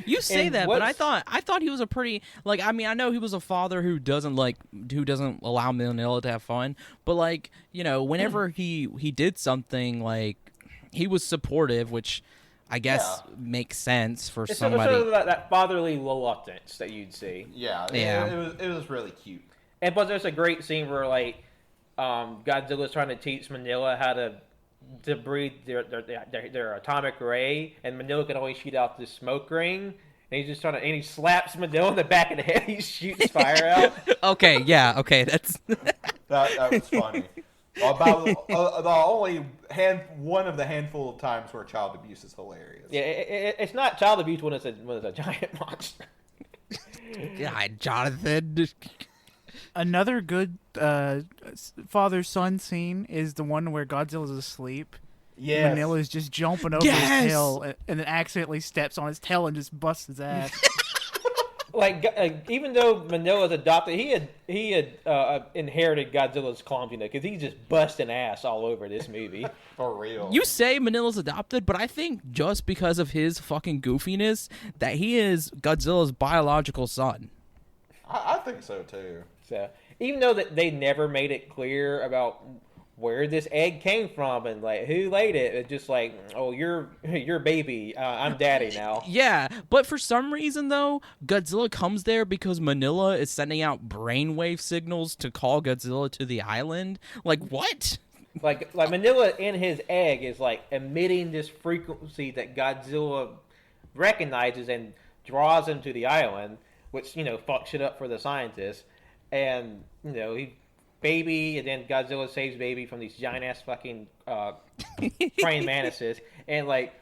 You say And that, but I thought he was a pretty, like, I mean, I know he was a father who doesn't allow Manila to have fun, but like, you know, whenever he did something, like, he was supportive, which I guess makes sense for It's somebody. sort of that fatherly reluctance that you'd see. Yeah. It was really cute. And plus, there's a great scene where like Godzilla's trying to teach Manila how to breathe their atomic ray, and Manila can only shoot out this smoke ring. And he's just trying to, and he slaps Manila in the back of the head. He shoots fire out. Okay, that's That was funny. About the only one of the handful of times where child abuse is hilarious. Yeah, it's not child abuse when it's a giant monster. God, Jonathan. Another good father-son scene is the one where Godzilla's asleep. Yes. Manila's just jumping over his tail and then accidentally steps on his tail and just busts his ass. Like even though Manila's adopted, he had inherited Godzilla's clumsiness because he's just busting ass all over this movie. For real. You say Manila's adopted, but I think just because of his fucking goofiness that he is Godzilla's biological son. I think so too. So even though that they never made it clear about where this egg came from and like who laid it, it's just like, oh, you're baby, I'm daddy now. Yeah, but for some reason though, Godzilla comes there because Manila is sending out brainwave signals to call Godzilla to the island. Like what? Like Manila in his egg is like emitting this frequency that Godzilla recognizes and draws him to the island, which, you know, fucks it up for the scientists. And, you know, he baby, and then Godzilla saves baby from these giant ass fucking praying mantises, and like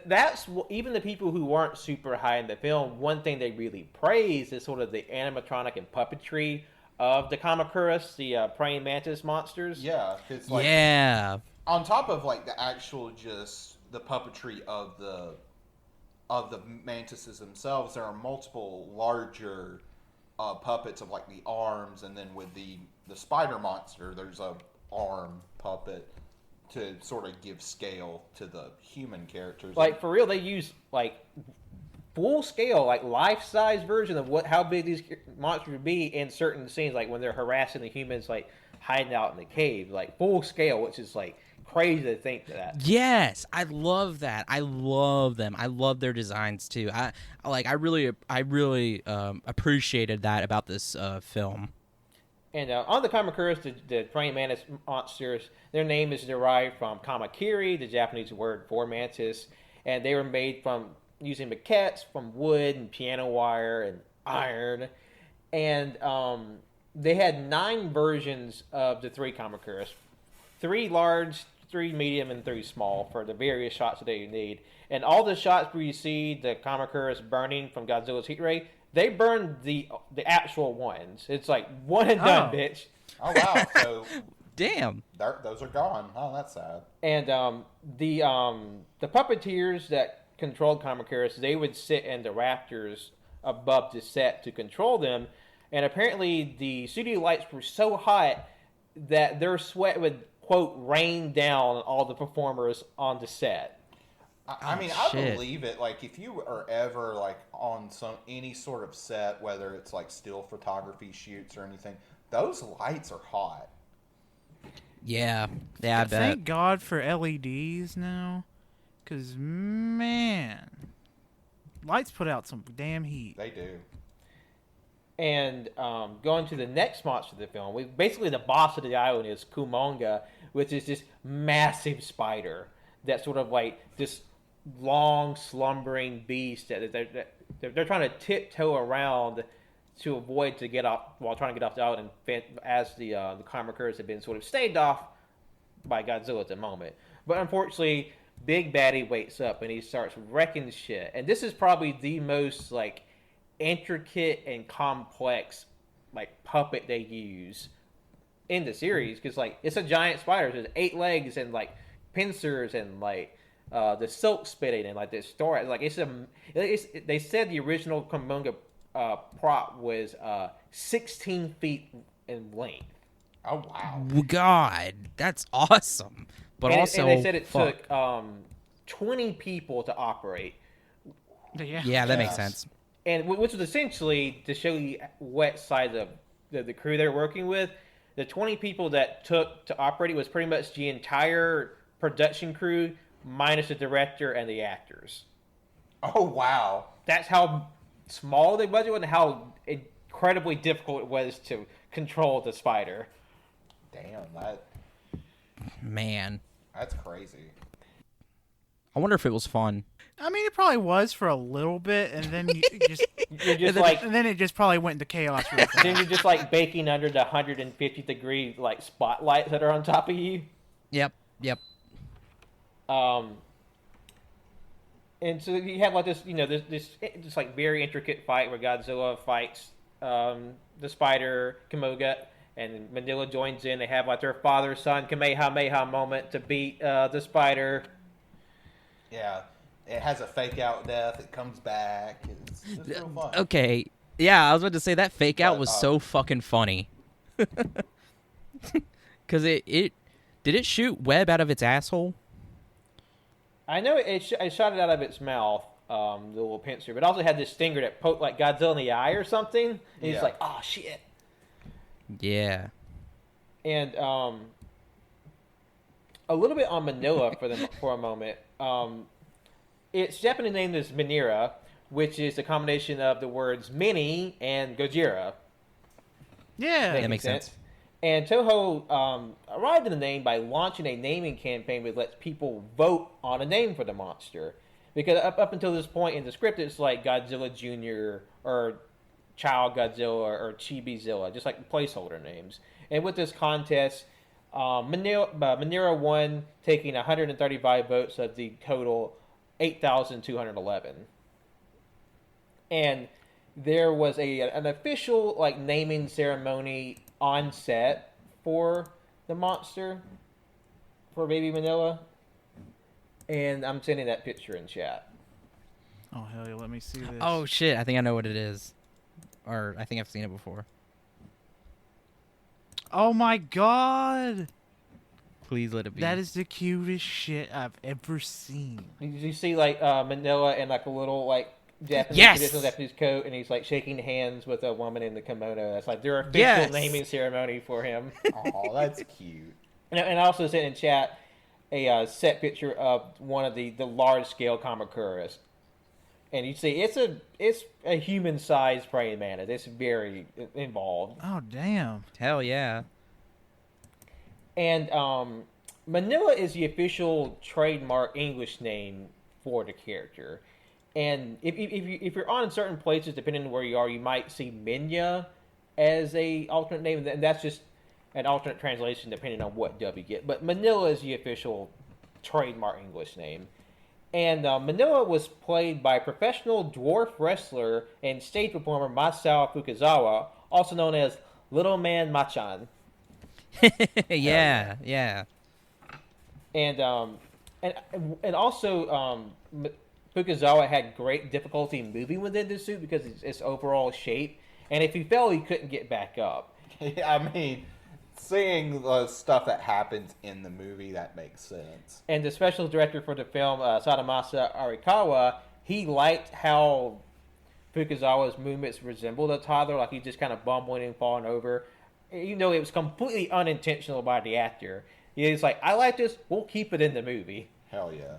that's even the people who weren't super high in the film. One thing they really praise is sort of the animatronic and puppetry of the Kamacuras, the praying mantis monsters. Yeah, it's like Yeah. on top of like the actual just the puppetry of the mantises themselves, there are multiple larger puppets of like the arms, and then with the spider monster, there's a arm puppet to sort of give scale to the human characters. Like for real, they use like full scale, like life size version of how big these monsters would be in certain scenes, like when they're harassing the humans, like hiding out in the cave, like full scale, which is like crazy to think that. Yes, I love that. I love them. I love their designs too. I really appreciated that about this film. And on the Kamacuras, the praying mantis monsters, their name is derived from kamakiri, the Japanese word for mantis, and they were made from using maquettes from wood and piano wire and iron. And they had 9 versions of the 3 Kamacuras, 3 large, 3 medium, and 3 small for the various shots that you need. And all the shots where you see the Kamacuras burning from Godzilla's heat ray, they burned the actual ones. It's like one and done, bitch. Oh wow! So Damn. those are gone. Oh, that's sad. And the puppeteers that controlled Kamacuras, they would sit in the rafters above the set to control them. And apparently the studio lights were so hot that their sweat would, quote, rain down on all the performers on the set. I mean, shit. I believe it. Like, if you are ever like on any sort of set, whether it's like still photography shoots or anything, those lights are hot. Yeah. Yeah, I bet. Thank God for LEDs now, because man, lights put out some damn heat. They do. And going to the next monster of the film, basically the boss of the island is Kumonga, which is this massive spider that's sort of like this long slumbering beast that they're trying to tiptoe around to avoid to get off while trying to get off the island, as the Kamacuras have been sort of staved off by Godzilla at the moment. But unfortunately, Big Baddie wakes up and he starts wrecking shit. And this is probably the most like intricate and complex like puppet they use in the series, because like it's a giant spider. There's 8 legs and like pincers and like the silk spitting and like this story. Like they said the original Kumonga prop was 16 feet in length. Oh wow! God, that's awesome. But and also, and they said it fuck. took 20 people to operate. Yeah, that makes Yes. sense. And which was essentially to show you what size of the crew they're working with. The 20 people that took to operate it was pretty much the entire production crew minus the director and the actors. Oh wow! That's how small the budget was and how incredibly difficult it was to control the spider. Damn, Man, that's crazy. I wonder if it was fun. I mean, it probably was for a little bit, and then you just, You're just like and then it just probably went into chaos. Real fast. then you're just like baking under the 150 degree like spotlights that are on top of you. Yep. And so you have like this, this like very intricate fight where Godzilla fights the spider Kumonga, and Manila joins in. They have like their father-son Kamehameha moment to beat the spider. Yeah, it has a fake out death. It comes back. It's real fun. Okay. Yeah, I was about to say that fake out But, was so fucking funny. Because it did it shoot web out of its asshole? I know it shot it out of its mouth, the little pincer, but it also had this stinger that poked like Godzilla in the eye or something. And he's Yeah. like, oh shit. Yeah. And a little bit on Manila for a moment. Its Japanese name is Minera, which is a combination of the words mini and Gojira. Yeah, That makes sense. And Toho arrived in the name by launching a naming campaign that lets people vote on a name for the monster. Because up until this point in the script, it's like Godzilla Jr. or Child Godzilla or Chibizilla, just like placeholder names. And with this contest, Manera won, taking 135 votes of the total 8,211. And there was an official like naming ceremony on set for the monster, for Baby Manila. And I'm sending that picture in chat. Oh hell yeah! Let me see this. Oh shit! I think I know what it is, or I think I've seen it before. Oh my god! Please let it be. That is the cutest shit I've ever seen. You see like Manila in like a little like Japanese Yes! traditional Japanese coat, and he's like shaking hands with a woman in the kimono. That's like their official Yes! naming ceremony for him. Oh, that's cute. And I also sent in chat a set picture of one of the large scale Kamakuras. And you see, it's a human sized praying mantis. It's very involved. Oh damn! Hell yeah. And Manila is the official trademark English name for the character. And if you're on certain places, depending on where you are, you might see Minya as a alternate name, and that's just an alternate translation depending on what dub you get. But Manila is the official trademark English name. And Manila was played by professional dwarf wrestler and stage performer Masao Fukazawa, also known as Little Man Machan. Yeah. And also Fukazawa had great difficulty moving within the suit because of its overall shape. And if he fell, he couldn't get back up. I mean, seeing the stuff that happens in the movie, that makes sense. And the special director for the film, Sadamasa Arikawa, he liked how Fukazawa's movements resembled a toddler, like he just kind of bumbling and falling over. Even though it was completely unintentional by the actor. He's like, I like this, we'll keep it in the movie. Hell yeah.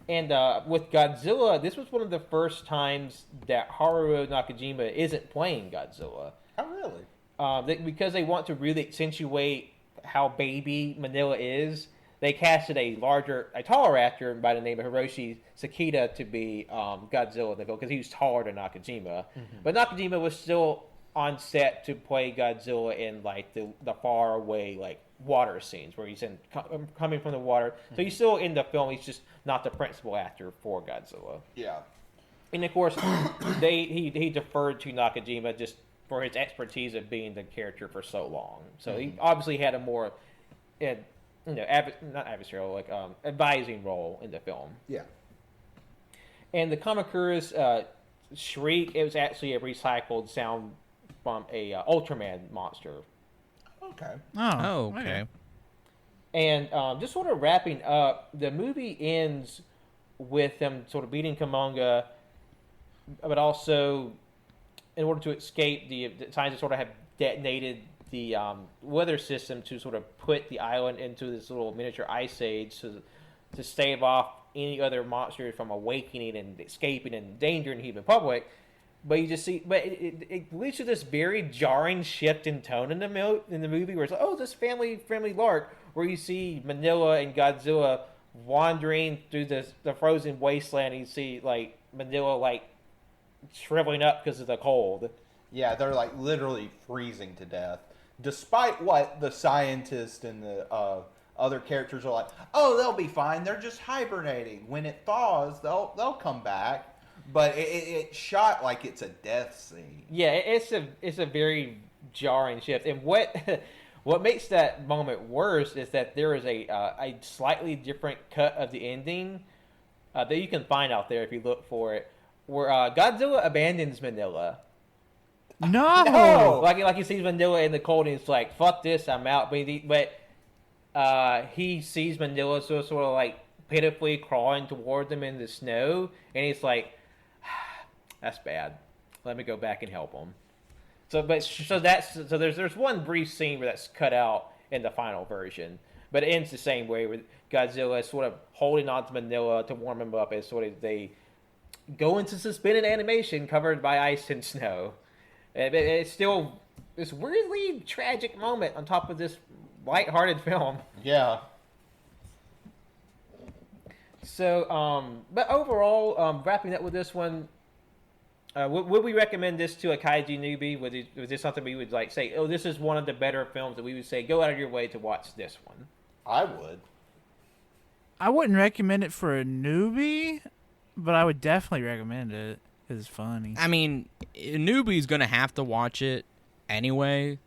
And with Godzilla, this was one of the first times that Haruo Nakajima isn't playing Godzilla. Oh, really? Because they want to really accentuate how baby Manila is, they casted a taller actor by the name of Hiroshi Sakita to be Godzilla in the film because he was taller than Nakajima. Mm-hmm. But Nakajima was still on set to play Godzilla in like the far away like water scenes where he's coming from the water. So he's still in the film. He's just not the principal actor for Godzilla. Yeah. And of course, he deferred to Nakajima just for his expertise of being the character for so long. So he obviously had a more, not adversarial, like advising role in the film. Yeah. And the Kamakura's shriek, it was actually a recycled sound from a Ultraman monster. Okay. Oh, okay. And just sort of wrapping up, the movie ends with them sort of beating Kamonga, but also in order to escape, the scientists sort of have detonated the weather system to sort of put the island into this little miniature ice age to stave off any other monsters from awakening and escaping and endangering the human public. But you just see, it leads to this very jarring shift in tone in the movie where it's like, oh, this family-friendly lark, where you see Manila and Godzilla wandering through the frozen wasteland, and you see like Manila like shriveling up because of the cold. Yeah, they're like literally freezing to death, despite what the scientists and the other characters are like. Oh, they'll be fine. They're just hibernating. When it thaws, they'll come back. But it's shot like it's a death scene. Yeah, it's a very jarring shift, and what makes that moment worse is that there is a slightly different cut of the ending that you can find out there if you look for it, where Godzilla abandons Manila. No! Like he sees Manila in the cold, and he's like, "Fuck this, I'm out." But he sees Manila sort of like pitifully crawling toward them in the snow, and he's like, that's bad. Let me go back and help him. So there's one brief scene where that's cut out in the final version, but it ends the same way with Godzilla is sort of holding on to Manila to warm him up as sort of they go into suspended animation covered by ice and snow. It's still this weirdly tragic moment on top of this lighthearted film. Yeah. So, but overall, wrapping up with this one, would we recommend this to a kaiju newbie? Was this something we would like say, oh, this is one of the better films that we would say, go out of your way to watch this one? I would. I wouldn't recommend it for a newbie, but I would definitely recommend it. It's funny. I mean, a newbie's gonna have to watch it anyway,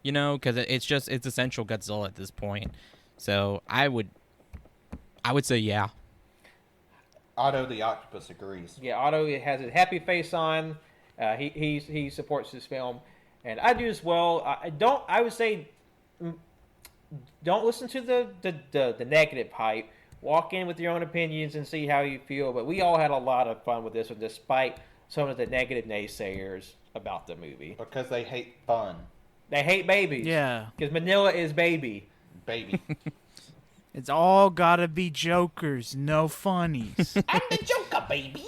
you know, because it's essential Godzilla at this point. So I would say yeah. Otto the Octopus agrees. Yeah, Otto has his happy face on. He supports this film, and I do as well. I would say, don't listen to the negative hype. Walk in with your own opinions and see how you feel. But we all had a lot of fun with this one, despite some of the negative naysayers about the movie. Because they hate fun. They hate babies. Yeah. Because Manila is baby. Baby. It's all gotta be jokers, no funnies. I'm the Joker, baby.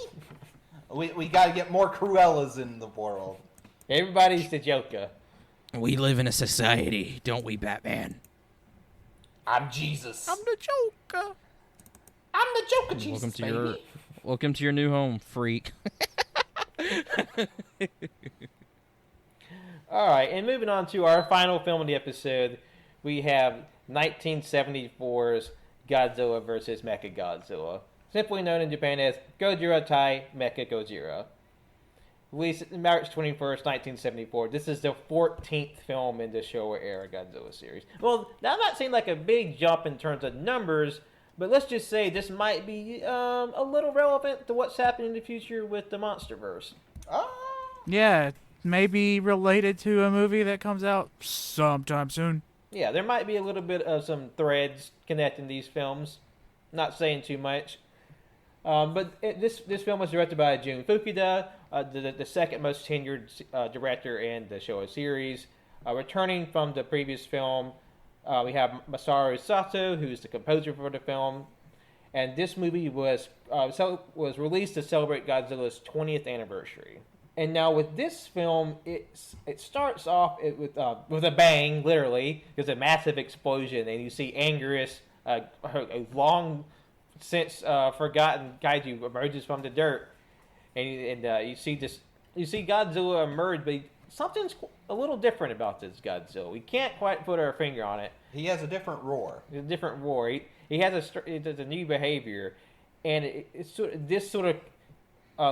We gotta get more Cruellas in the world. Everybody's the Joker. We live in a society, don't we, Batman? I'm Jesus. I'm the Joker. I'm the Joker, Jesus, Welcome to your new home, freak. All right, and moving on to our final film of the episode, we have 1974's Godzilla vs. Mechagodzilla, simply known in Japan as Gojira Tai Mechagodzilla. Released March 21st, 1974. This is the 14th film in the Showa era Godzilla series. Well, that might seem like a big jump in terms of numbers, but let's just say this might be a little relevant to what's happening in the future with the MonsterVerse. Yeah, maybe related to a movie that comes out sometime soon. Yeah, there might be a little bit of some threads connecting these films. Not saying too much. But this film was directed by Jun Fukuda, the second most tenured director in the Showa series. Returning from the previous film, we have Masaru Sato, who's the composer for the film. And this movie was released to celebrate Godzilla's 20th anniversary. And now with this film, it starts off with a bang, literally. There's a massive explosion, and you see Anguirus, a long since forgotten kaiju, emerges from the dirt, and you see Godzilla emerge, but something's a little different about this Godzilla. We can't quite put our finger on it. He has a different roar. It's a different roar. He has a new behavior, and it's sort of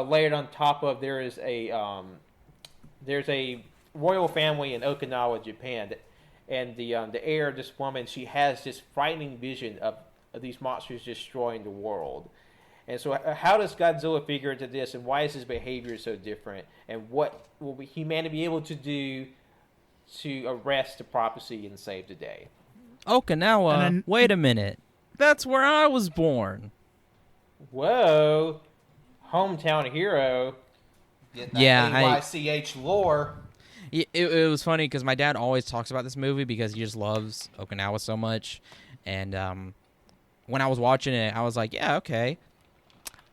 layered on top of there's a royal family in Okinawa, Japan, and the heir of this woman, she has this frightening vision of these monsters destroying the world. And so how does Godzilla figure into this, and why is his behavior so different, and what will humanity be able to do to arrest the prophecy and save the day? Okinawa, wait a minute. That's where I was born. Whoa. Hometown hero. Getting that Yeah, AYCH lore. It was funny because my dad always talks about this movie because he just loves Okinawa so much. And when I was watching it, I was like, yeah, okay.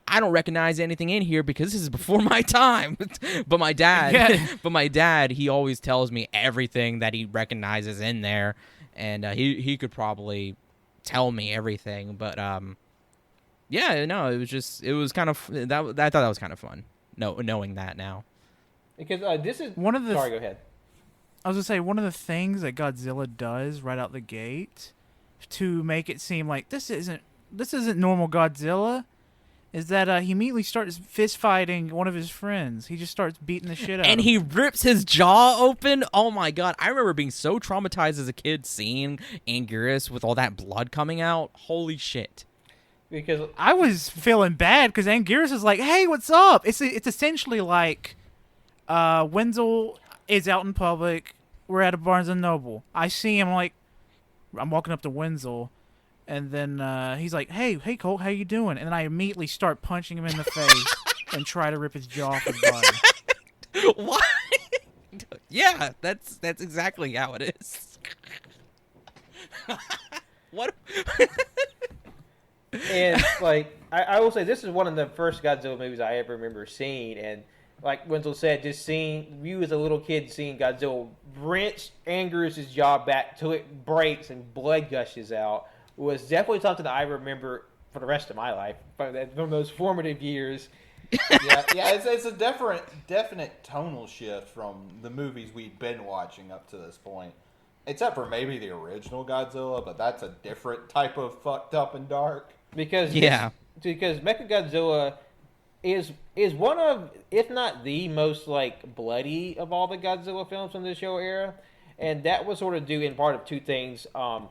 I don't recognize anything in here because this is before my time. But my dad, he always tells me everything that he recognizes in there. And he could probably tell me everything. But yeah, no, it was kind of I thought that was kind of fun. Knowing that now. Because this is one of the. Sorry, go ahead. I was gonna say one of the things that Godzilla does right out the gate to make it seem like this isn't normal Godzilla is that he immediately starts fist fighting one of his friends. He just starts beating the shit out. And of he him. rips his jaw open. Oh my god! I remember being so traumatized as a kid seeing Anguirus with all that blood coming out. Holy shit! Because I was feeling bad because Anguirus is like, "Hey, what's up?" It's essentially like Wenzel is out in public. We're at a Barnes and Noble. I see him like I'm walking up to Wenzel, and then he's like, "Hey, Colt, how you doing?" And then I immediately start punching him in the face and try to rip his jaw off his body. What? Yeah, that's exactly how it is. What? And like I will say, this is one of the first Godzilla movies I ever remember seeing, and like Wenzel said, just seeing you as a little kid seeing Godzilla wrench Anguirus' jaw back till it breaks and blood gushes out was definitely something that I remember for the rest of my life from those formative years. yeah, it's a definite tonal shift from the movies we've been watching up to this point. Except for maybe the original Godzilla, but that's a different type of fucked up and dark. Because Mechagodzilla is one of, if not the most like bloody of all the Godzilla films from the Showa era, and that was sort of due in part of two things. Eiji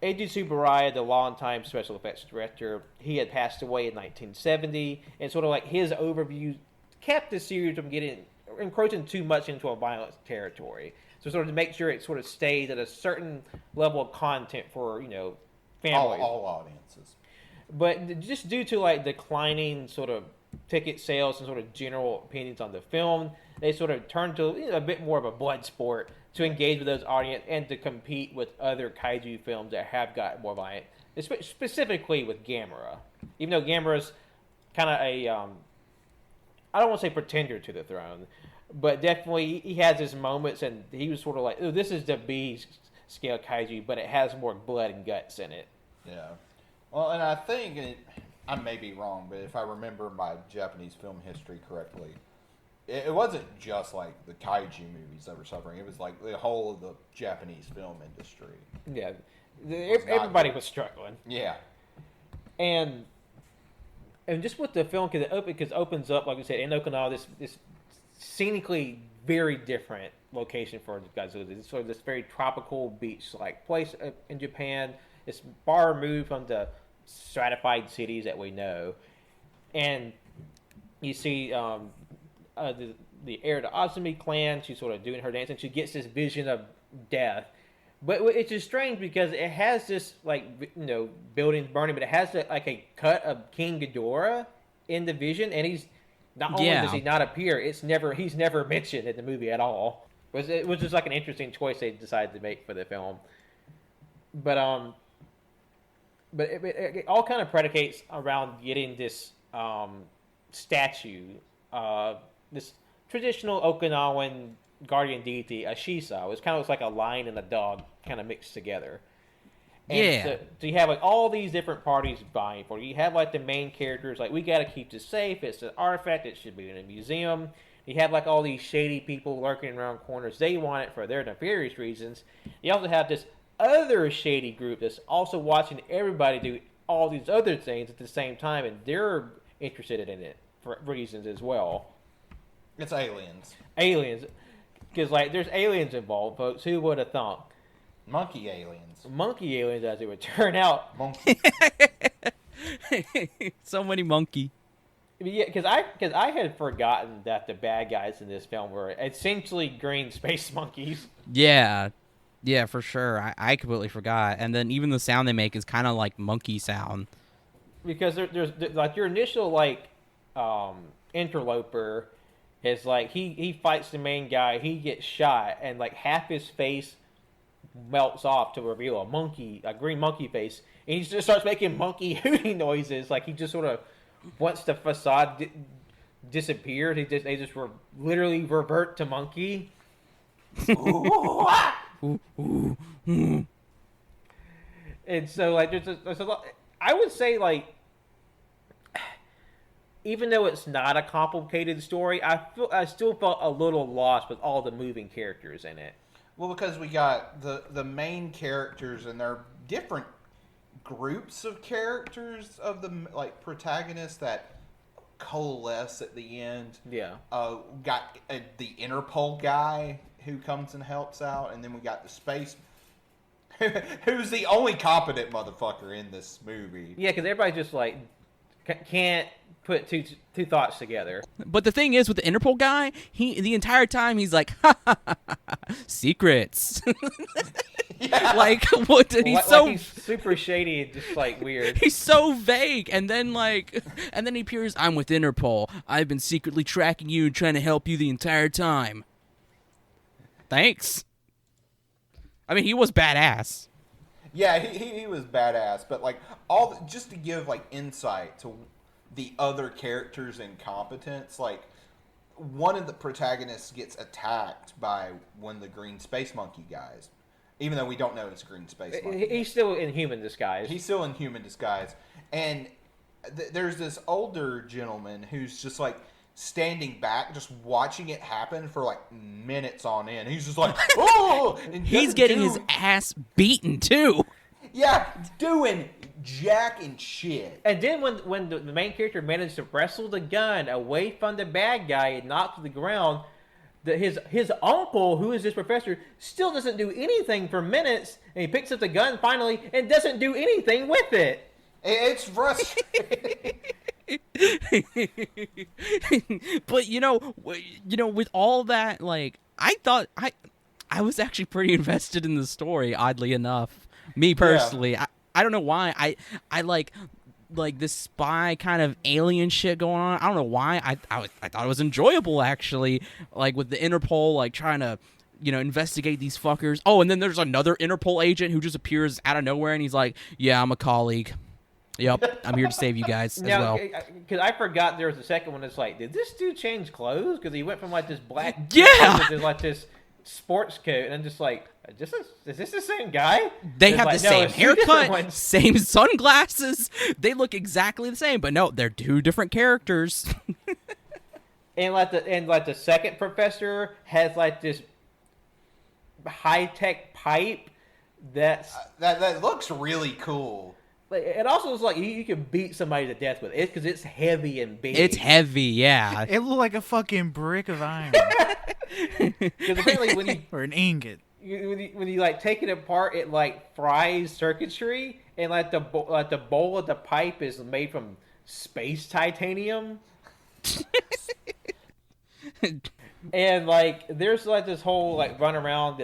Tsuburaya, the longtime special effects director, he had passed away in 1970, and sort of like his overview kept the series from encroaching too much into a violent territory. So sort of to make sure it sort of stays at a certain level of content for, families. All audiences. But just due to like declining sort of ticket sales and sort of general opinions on the film, they sort of turned to a bit more of a blood sport to engage with those audience and to compete with other kaiju films that have got more violent, specifically with Gamera. Even though Gamera's kind of a, I don't want to say pretender to the throne, but definitely he has his moments, and he was sort of like, oh, this is the B scale kaiju, but it has more blood and guts in it. Yeah. Well, and I think, I may be wrong, but if I remember my Japanese film history correctly, it wasn't just like the kaiju movies that were suffering. It was like the whole of the Japanese film industry. Yeah. Everybody was struggling. Yeah. And just with the film, because it opens up, like we said, in Okinawa, this scenically very different location for Godzilla. It's sort of this very tropical beach-like place in Japan. It's far removed from the stratified cities that we know. And you see the heir to Azumi clan, she's sort of doing her dance, and she gets this vision of death. But it's just strange because it has this, like, buildings burning, but it has like a cut of King Ghidorah in the vision, and he's not only does he not appear, he's never mentioned in the movie at all. It was just like an interesting choice they decided to make for the film. But it all kind of predicates around getting this statue, this traditional Okinawan guardian deity, a Shisa. It kind of looks like a lion and a dog kind of mixed together. And so you have like all these different parties vying for it. You have like the main characters, like, we got to keep this safe. It's an artifact. It should be in a museum. You have like all these shady people lurking around corners. They want it for their nefarious reasons. You also have this other shady group that's also watching everybody do all these other things at the same time, and they're interested in it for reasons as well. It's aliens. Aliens. Because, like, there's aliens involved, folks. Who would have thought? Monkey aliens. Monkey aliens, as it would turn out. Monkey. So many monkey. Yeah, because I had forgotten that the bad guys in this film were essentially green space monkeys. Yeah, for sure. I completely forgot. And then even the sound they make is kind of like monkey sound. Because there's like your initial like interloper is like he fights the main guy, he gets shot, and like half his face melts off to reveal a green monkey face, and he just starts making monkey hooting noises. Like he just sort of, once the facade disappeared, they just literally revert to monkey. And so like there's a lot. I would say, like, even though it's not a complicated story, I still felt a little lost with all the moving characters in it. Well, because we got the main characters, and they're different groups of characters of the like protagonists that coalesce at the end. Yeah. Got the Interpol guy who comes and helps out, and then we got the space. Who's the only competent motherfucker in this movie? Yeah, because everybody just like can't put two thoughts together. But the thing is, with the Interpol guy, the entire time he's like, ha, ha, ha, ha, secrets. Yeah. Like, what? He's super shady and just like weird. He's so vague, and then he appears. I'm with Interpol. I've been secretly tracking you and trying to help you the entire time. Thanks. I mean, he was badass. Yeah, he was badass, but like just to give like insight to the other characters' incompetence, like one of the protagonists gets attacked by one of the green space monkey guys, even though we don't know it's a green space monkey. He's still in human disguise. He's still in human disguise, and there's this older gentleman who's just like standing back, just watching it happen for like minutes on end. He's just like, oh, and He's getting his ass beaten too. yeah, doing jack and shit. And then when the main character managed to wrestle the gun away from the bad guy and knock to the ground, his uncle, who is this professor, still doesn't do anything for minutes, and he picks up the gun finally and doesn't do anything with it. It's frustrating. But with all that, like, I thought I was actually pretty invested in the story, oddly enough. Me personally, I don't know why. I like this spy kind of alien shit going on. I don't know why. I thought it was enjoyable, actually, like with the Interpol like trying to investigate these fuckers. Oh, and then there's another Interpol agent who just appears out of nowhere, and he's like, yeah, I'm a colleague. Yep, I'm here to save you guys as well. Because I forgot there was a second one that's like, did this dude change clothes? Because he went from like this black to like this sports coat, and I'm just like, is this the same guy? They have the same haircut, same sunglasses. They look exactly the same, but no, they're two different characters. And the second professor has like this high tech pipe that looks really cool. It also is like you can beat somebody to death with it because it's heavy and big. It's heavy, yeah. It looked like a fucking brick of iron. Because apparently when you or an ingot. When you like take it apart, it like fries circuitry, and like the bowl of the pipe is made from space titanium. And like there's like this whole like run around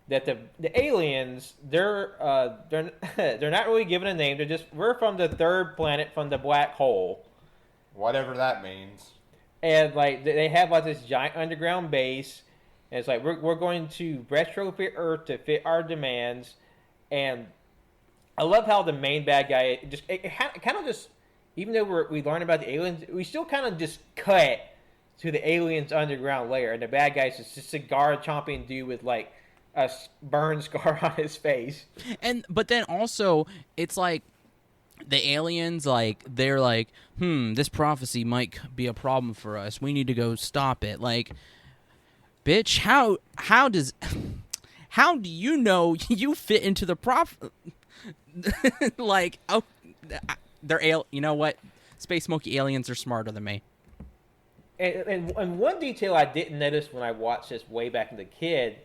that the aliens they're not really given a name. We're from the third planet from the black hole, whatever that means. And like they have like this giant underground base, and it's like we're going to retrofit Earth to fit our demands. And I love how the main bad guy it kind of just, even though we learn about the aliens, we still kind of just cut to the aliens' underground lair, and the bad guy's just a cigar chomping dude with like a burn scar on his face. But then also it's like the aliens, like they're like, this prophecy might be a problem for us. We need to go stop it. Like, bitch, how do you know you fit into the like, oh, you know what? Space monkey aliens are smarter than me. And one detail I didn't notice when I watched this way back as a kid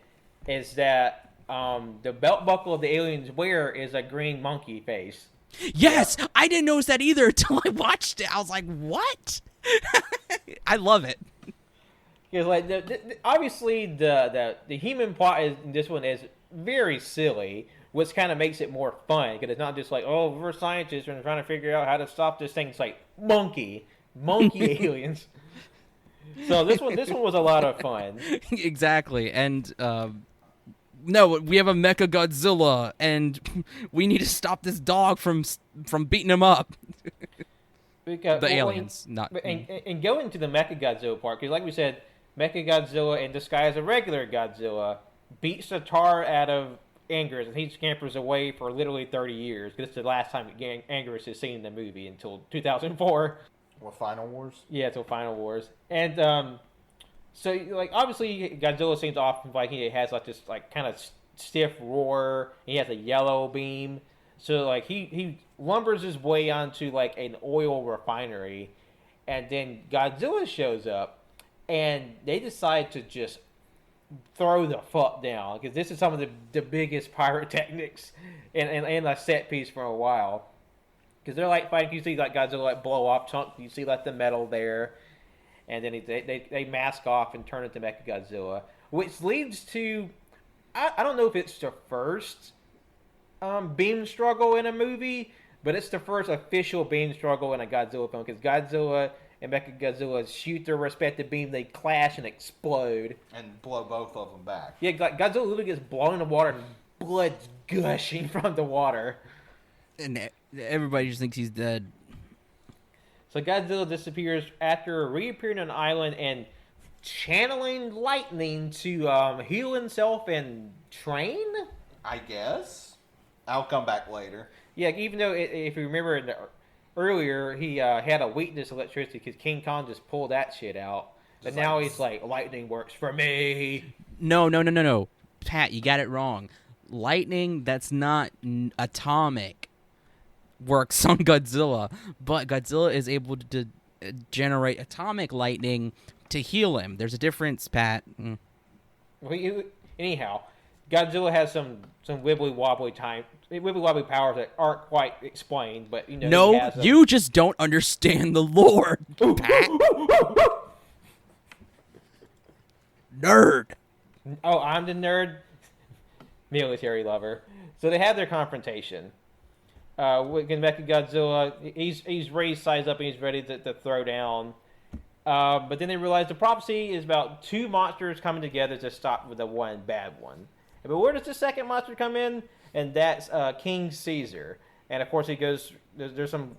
is that the belt buckle of the aliens wear is a green monkey face. Yes, I didn't notice that either until I watched it. I was like, what? I love it. Because like obviously the human plot in this one is very silly, which kind of makes it more fun because it's not just like, oh, we're scientists and we're trying to figure out how to stop this thing. It's like monkey aliens. So this one was a lot of fun. Exactly, and no, we have a Mechagodzilla, and we need to stop this dog from beating him up. Because, the aliens, and going to the Mechagodzilla part, because like we said, Mechagodzilla in disguise a regular Godzilla beats the tar out of Anguirus, and he scampers away for literally 30 years. Because it's the last time Anguirus is seen in the movie until 2004. What, Final Wars? Yeah, until Final Wars. And so like obviously Godzilla seems often like he has like this like kind of stiff roar. He has a yellow beam. So like he lumbers his way onto like an oil refinery, and then Godzilla shows up, and they decide to just throw the fuck down because this is some of the biggest pyrotechnics and a set piece for a while. Because they're like fighting, you see like Godzilla like blow off chunks, you see like the metal there, and then they mask off and turn into Mechagodzilla, which leads to I don't know if it's the first beam struggle in a movie, but it's the first official beam struggle in a Godzilla film because Godzilla and Mechagodzilla shoot their respective beam, they clash and explode and blow both of them back. Yeah, Godzilla literally gets blown in the water and blood's gushing from the water. And everybody just thinks he's dead. So Godzilla disappears after reappearing on an island and channeling lightning to heal himself and train? I guess. I'll come back later. Yeah, even though if you remember earlier he had a weakness to electricity because King Kong just pulled that shit out. But now he's like, lightning works for me. No. Pat, you got it wrong. Lightning, that's not atomic, works on Godzilla, but Godzilla is able to generate atomic lightning to heal him. There's a difference, Pat. Well, anyhow, Godzilla has some wibbly wobbly powers that aren't quite explained, but he No, has them. you just don't understand the lore, Pat. Nerd. Oh, I'm the nerd. Military lover. So they have their confrontation. With Mechagodzilla, he's raised size up and he's ready to throw down. But then they realize the prophecy is about two monsters coming together to stop with the one bad one. But where does the second monster come in? And that's King Caesar. And of course, he goes. There's some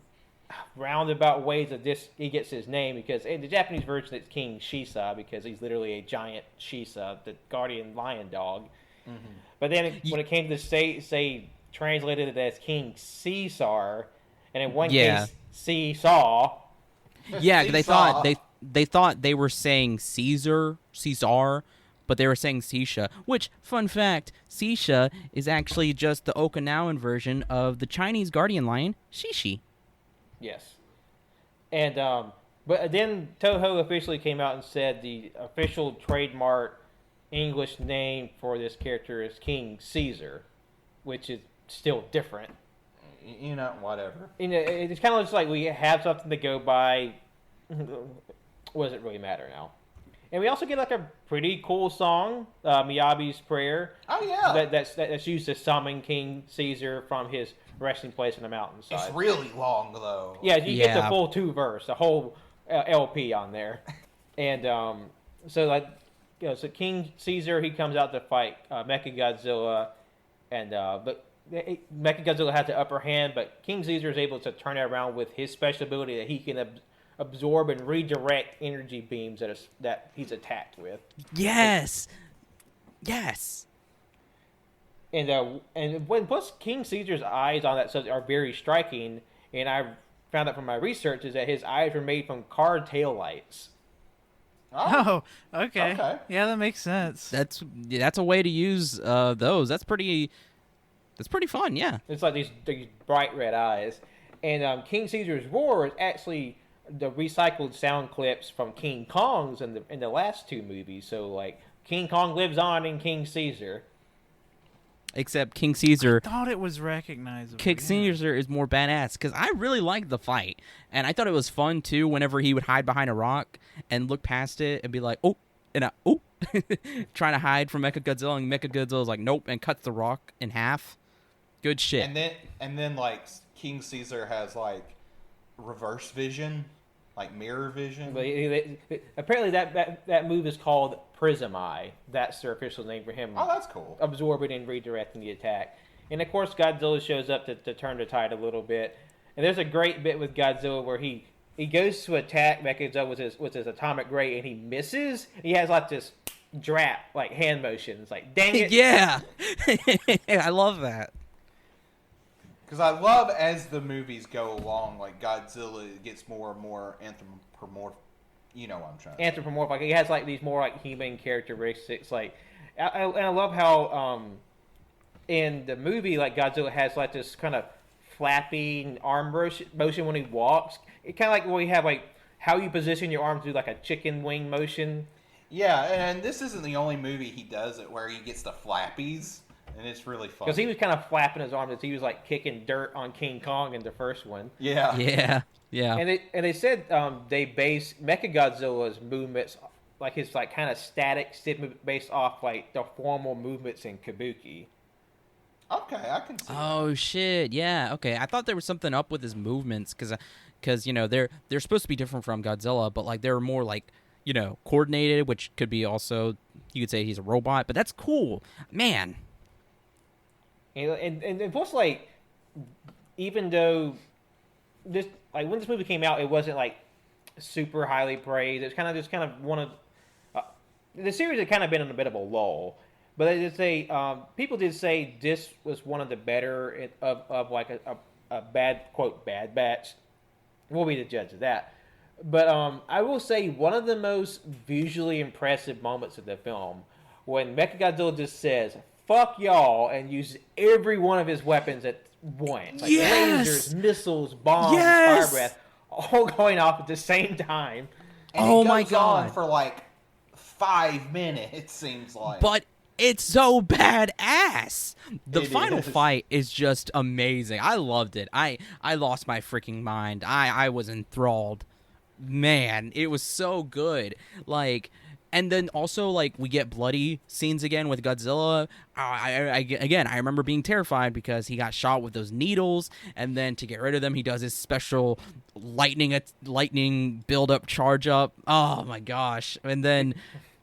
roundabout ways of this. He gets his name because in the Japanese version it's King Shisa because he's literally a giant Shisa, the guardian lion dog. Mm-hmm. But then when it came to the states, they translated it as King Caesar, and in one case, Seesaw. Yeah, they thought they were saying Caesar, but they were saying Sisha. Which, fun fact, Sisha is actually just the Okinawan version of the Chinese guardian lion, Shishi. Yes, and but then Toho officially came out and said the official trademark English name for this character is King Caesar, which is still different. Whatever. It's kind of just like we have something to go by. What does it really matter now? And we also get like a pretty cool song, Miyabi's Prayer. Oh yeah. That's used to summon King Caesar from his resting place in the mountainside. It's really long though. Yeah, you get the full 2 verse, the whole LP on there, and so King Caesar, he comes out to fight Mechagodzilla, and but Mechagodzilla has the upper hand, but King Caesar is able to turn it around with his special ability that he can absorb and redirect energy beams that he's attacked with. Yes. And plus King Caesar's eyes on that subject are very striking, and I found out from my research is that his eyes were made from car taillights. Oh, okay. Yeah, that makes sense. That's a way to use those. That's pretty fun, yeah. It's like these bright red eyes. And King Caesar's roar is actually the recycled sound clips from King Kong's in the last 2 movies. So like King Kong lives on in King Caesar. Except King Caesar. I thought it was recognizable. King Caesar is more badass because I really liked the fight, and I thought it was fun too. Whenever he would hide behind a rock and look past it and be like, "Oh," and trying to hide from Mechagodzilla, and Mechagodzilla's like, "Nope," and cuts the rock in half. Good shit. And then like King Caesar has like reverse vision, like mirror vision. But apparently that move is called Prism Eye. That's their official name for him. Oh, that's cool. Absorbing and redirecting the attack. And of course Godzilla shows up to turn the tide a little bit. And there's a great bit with Godzilla where he goes to attack Mechagodzilla with his atomic ray and he misses. He has like this drap, like hand motions, like dang it. Yeah. I love that. Because I love as the movies go along, like Godzilla gets more and more anthropomorphic. You know what I'm trying to say. Anthropomorphic. Like, he has like these more like human characteristics. Like, and I love how in the movie, like Godzilla has like this kind of flapping arm motion when he walks. It kind of like when we have like how you position your arms, do like a chicken wing motion. Yeah, and this isn't the only movie he does it where he gets the flappies. And it's really fun. Because he was kind of flapping his arms as he was like kicking dirt on King Kong in the first one. Yeah. And they said they base Mechagodzilla's movements, like his like kind of static stiff movement, based off like the formal movements in Kabuki. Okay, I can see. Oh shit! Yeah. Okay. I thought there was something up with his movements because they're supposed to be different from Godzilla, but like they're more like coordinated, which could be also you could say he's a robot, but that's cool, man. And plus, like, even though this, like, when this movie came out, it wasn't like super highly praised. It's kind of one of the series had kind of been in a bit of a lull. But they did say people did say this was one of the better of like a bad quote bad batch we'll be the judge of that. But I will say one of the most visually impressive moments of the film when Mechagodzilla just says "fuck y'all" and uses every one of his weapons at once, like lasers, missiles, bombs, fire breath, all going off at the same time. And oh it my goes god! on for like 5 minutes. It seems like, But it's so badass. The It final is. fight is just amazing. I loved it. I lost my freaking mind. I was enthralled. Man, it was so good. Like, and then also like we get bloody scenes again with Godzilla. I remember being terrified because he got shot with those needles, and then to get rid of them, he does his special lightning build up, charge up. Oh my gosh! And then,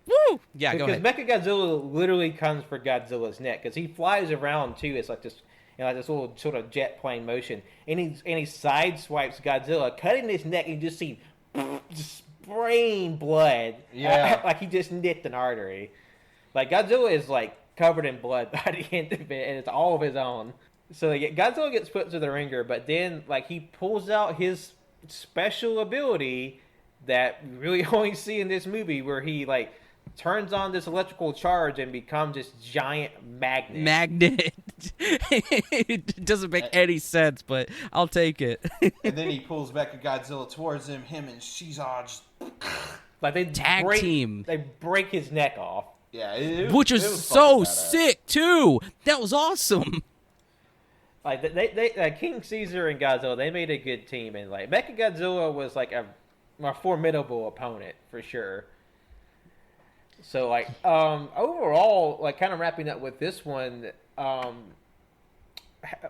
woo! Yeah, go Because ahead. Mechagodzilla literally comes for Godzilla's neck because he flies around too. It's like this, like this little sort of jet plane motion, and he sideswipes Godzilla, cutting his neck. And you just see just spraying blood. Yeah. Like he just nicked an artery. Like Godzilla is like covered in blood by the end of it, and it's all of his own. So Godzilla gets put to the ringer, but then like he pulls out his special ability that we really only see in this movie, where he like turns on this electrical charge and becomes this giant magnet. It doesn't make any sense, but I'll take it. and then he pulls Mechagodzilla towards him and Shizar just, Like they Tag team. They break his neck off. yeah, Which it was was so fucking badass. sick too. That was awesome. Like King Caesar and Godzilla, they made a good team, and like Mechagodzilla was like a formidable opponent for sure. So like overall, like kind of wrapping up with this one,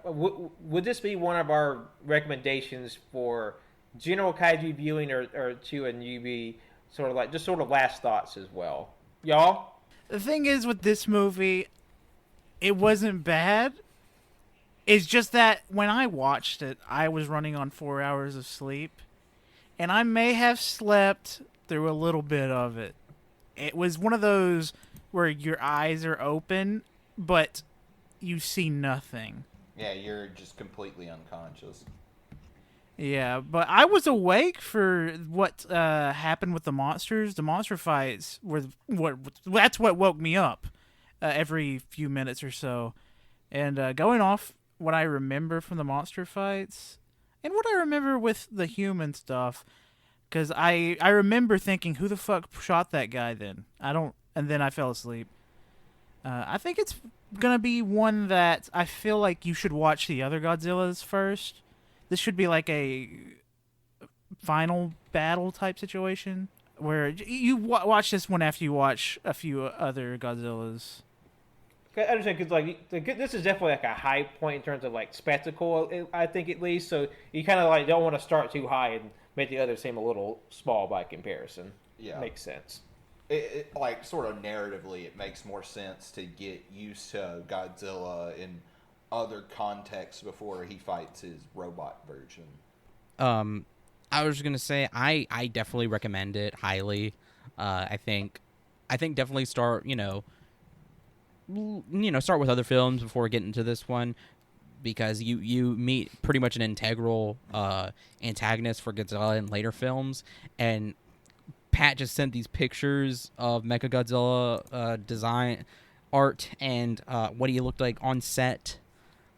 would this be one of our recommendations for general kaiju viewing, or to a newbie, sort of last thoughts as well, y'all? The thing is with this movie, it wasn't bad. It's just that when I watched it, I was running on 4 hours of sleep, and I may have slept through a little bit of it. It was one of those where your eyes are open, but you see nothing. Yeah, you're just completely unconscious. Yeah, but I was awake for what happened with the monsters. The monster fights were that's what woke me up every few minutes or so. And going off what I remember from the monster fights and what I remember with the human stuff, because I remember thinking, who the fuck shot that guy then? And then I fell asleep. I think it's gonna be one that I feel like you should watch the other Godzillas first. This should be like a final battle type situation where you watch this one after you watch a few other Godzillas. I understand, because like this is definitely like a high point in terms of like spectacle, I think, at least. So you kind of like don't want to start too high and make the others seem a little small by comparison. Yeah. Makes sense. It like sort of narratively, it makes more sense to get used to Godzilla in other contexts before he fights his robot version. I was gonna say I definitely recommend it highly. I think definitely start start with other films before getting to this one, because you meet pretty much an integral antagonist for Godzilla in later films. And Pat just sent these pictures of Mechagodzilla design art and what he looked like on set.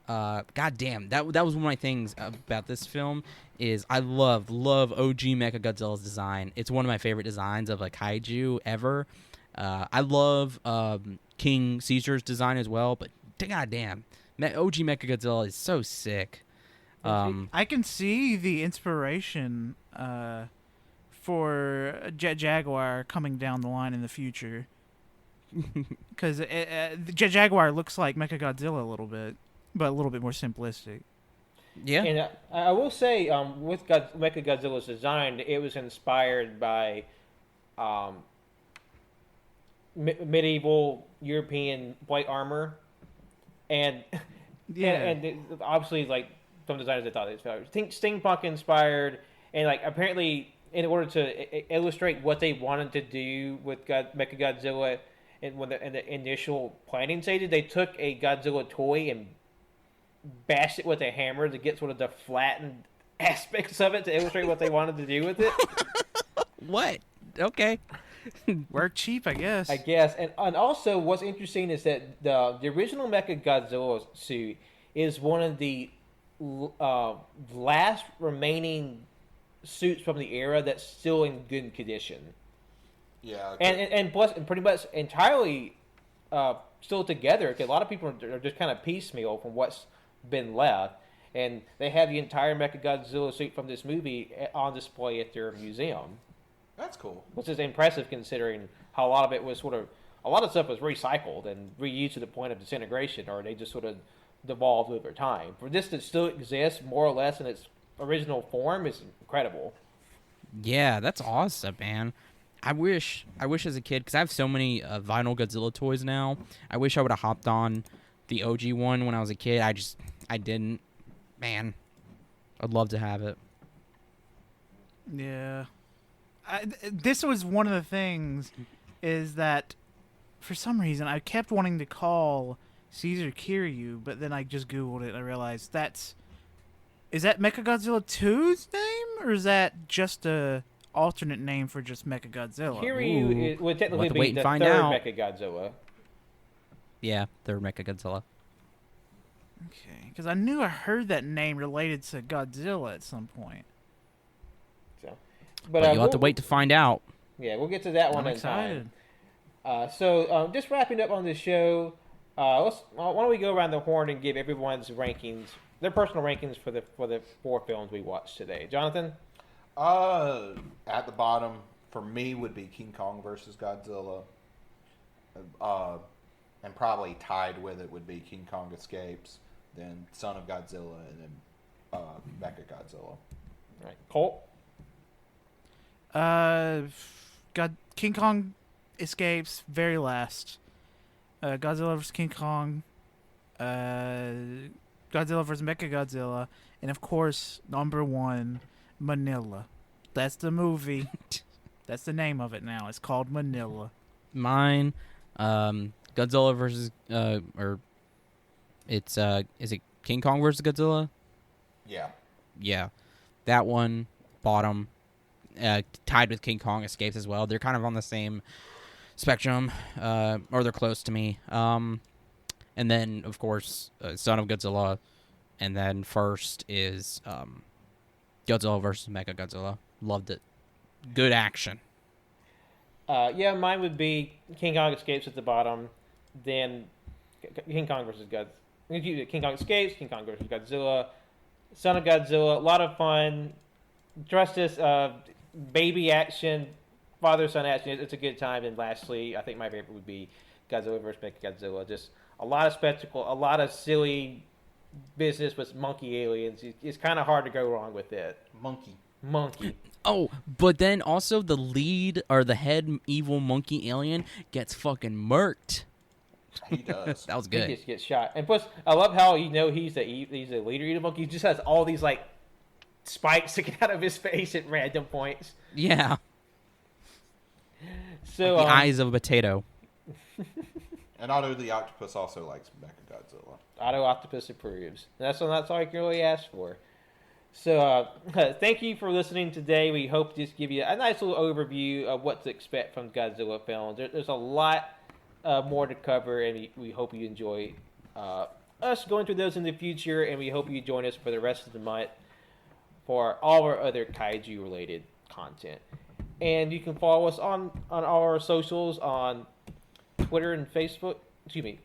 God damn, that was one of my things about this film is I love OG Mechagodzilla's design. It's one of my favorite designs of a kaiju ever. I love King Caesar's design as well, but goddamn, OG Mechagodzilla is so sick. I can see the inspiration for Jet Jaguar coming down the line in the future, because Jet Jaguar looks like Mechagodzilla a little bit, but a little bit more simplistic. Yeah, And I will say, with Mechagodzilla's design, it was inspired by medieval European white armor, and Yeah. and obviously like some designers that thought it was steampunk inspired, and like apparently in order to illustrate what they wanted to do with Mechagodzilla, and when in the initial planning stages, they took a Godzilla toy and bashed it with a hammer to get sort of the flattened aspects of it to illustrate what they wanted to do with it. What? Okay. Work cheap, I guess. I guess. And also, what's interesting is that the original Mechagodzilla suit is one of the last remaining suits from the era that's still in good condition. Yeah. And plus, and pretty much entirely still together. 'Cause a lot of people are just kind of piecemeal from what's been left. And they have the entire Mechagodzilla suit from this movie on display at their museum. That's cool. Which is impressive considering how a lot of it was a lot of stuff was recycled and reused to the point of disintegration, or they just sort of devolved over time. For this to still exist more or less in its original form is incredible. Yeah, that's awesome, man. I wish as a kid, because I have so many vinyl Godzilla toys now. I wish I would have hopped on the OG one when I was a kid. I didn't. Man, I'd love to have it. Yeah. This was one of the things, is that for some reason I kept wanting to call Caesar Kiryu, but then I just Googled it and I realized is that Mechagodzilla 2's name, or is that just a alternate name for just Mechagodzilla? Kiryu would technically be the third Mechagodzilla. Yeah, third Mechagodzilla. Okay, because I knew I heard that name related to Godzilla at some point. But you'll have to wait to find out. Yeah, we'll get to that one I'm in excited. time. So just wrapping up on the show, why don't we go around the horn and give everyone's rankings, their personal rankings for the 4 films we watched today. Jonathan? At the bottom for me would be King Kong versus Godzilla. And probably tied with it would be King Kong Escapes, then Son of Godzilla, and then Mechagodzilla. All right. Colt? King Kong Escapes, very last. Godzilla vs. King Kong. Godzilla vs. Mechagodzilla. And of course, number 1, Manila. That's the movie. That's the name of it now. It's called Manila. Mine, Godzilla versus, is it King Kong versus Godzilla? Yeah. Yeah. That one, bottom. Tied with King Kong Escapes as well. They're kind of on the same spectrum, or they're close to me. And then, of course, Son of Godzilla. And then first is Godzilla versus Mechagodzilla. Loved it. Good action. Yeah, mine would be King Kong Escapes at the bottom, then King Kong versus Godzilla. King Kong Escapes, King Kong versus Godzilla, Son of Godzilla. A lot of fun. Trust this. Baby action, father-son action. It's a good time. And lastly, I think my favorite would be Godzilla vs. Mechagodzilla. Just a lot of spectacle, a lot of silly business with monkey aliens. It's kind of hard to go wrong with it. Monkey. Oh, but then also the lead or the head evil monkey alien gets fucking murked. He does. That was good. He gets shot. And plus, I love how he's the leader of the monkey. He just has all these like spikes sticking out of his face at random points. Yeah. So like the eyes of a potato. And Otto the Octopus also likes Mechagodzilla. Otto Octopus approves. That's all I can really ask for. So thank you for listening today. We hope to just give you a nice little overview of what to expect from Godzilla films. There's a lot more to cover, and we hope you enjoy us going through those in the future, and we hope you join us for the rest of the month for all our other kaiju-related content. And you can follow us on our socials on Twitter and Facebook. Excuse me.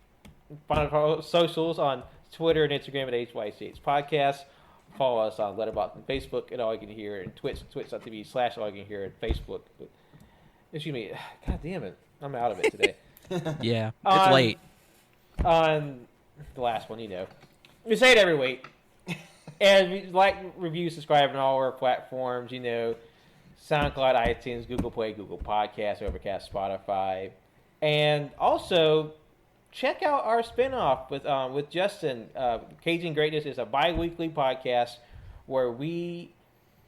Find our socials on Twitter and Instagram at AYCH Podcast. Follow us on Letterboxd and Facebook and AllYouCanHear, and twitch.tv/AllYouCanHear, and Facebook. Excuse me. God damn it. I'm out of it today. Yeah. It's late. On the last one, we say it every week. And like, review, subscribe on all our platforms, SoundCloud, iTunes, Google Play, Google Podcasts, Overcast, Spotify. And also, check out our spinoff with Justin. Cajun Greatness is a bi-weekly podcast where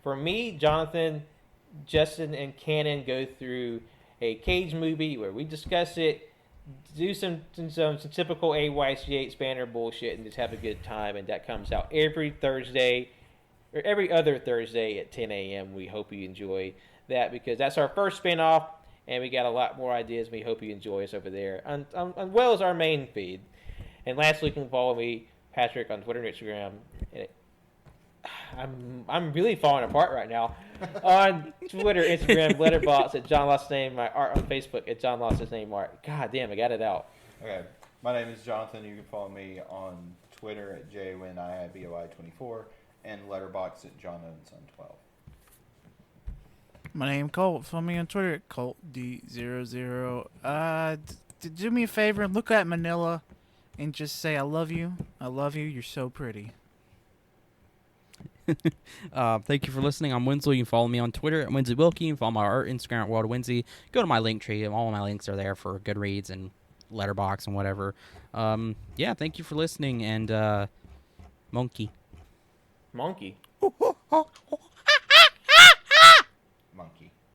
for me, Jonathan, Justin, and Cannon go through a Cage movie where we discuss it, do some typical AYCH banner bullshit, and just have a good time. And that comes out every Thursday or every other Thursday at 10 a.m. We hope you enjoy that because that's our first spin-off, and we got a lot more ideas. We hope you enjoy us over there, as well as our main feed. And lastly, you can follow me, Patrick, on Twitter and Instagram. I'm really falling apart right now. On Twitter, Instagram, Letterboxd at John Lost Name, my art on Facebook at John Lost His Name Art. God damn, I got it out. Okay, my name is Jonathan. You can follow me on Twitter at JWinIIBOI24 and Letterboxd at JohnOwenSon12. My name Colt. Follow me on Twitter at ColtD00. Do me a favor, look at Manila and just say I love you. I love you. You're so pretty. Thank you for listening. I'm Winslow. You can follow me on Twitter at Winslow Wilkie. You can follow my art Instagram at World of Winsy. Go to my link tree. All of my links are there for Goodreads and Letterboxd and whatever. Yeah, thank you for listening. And Monkey. Monkey.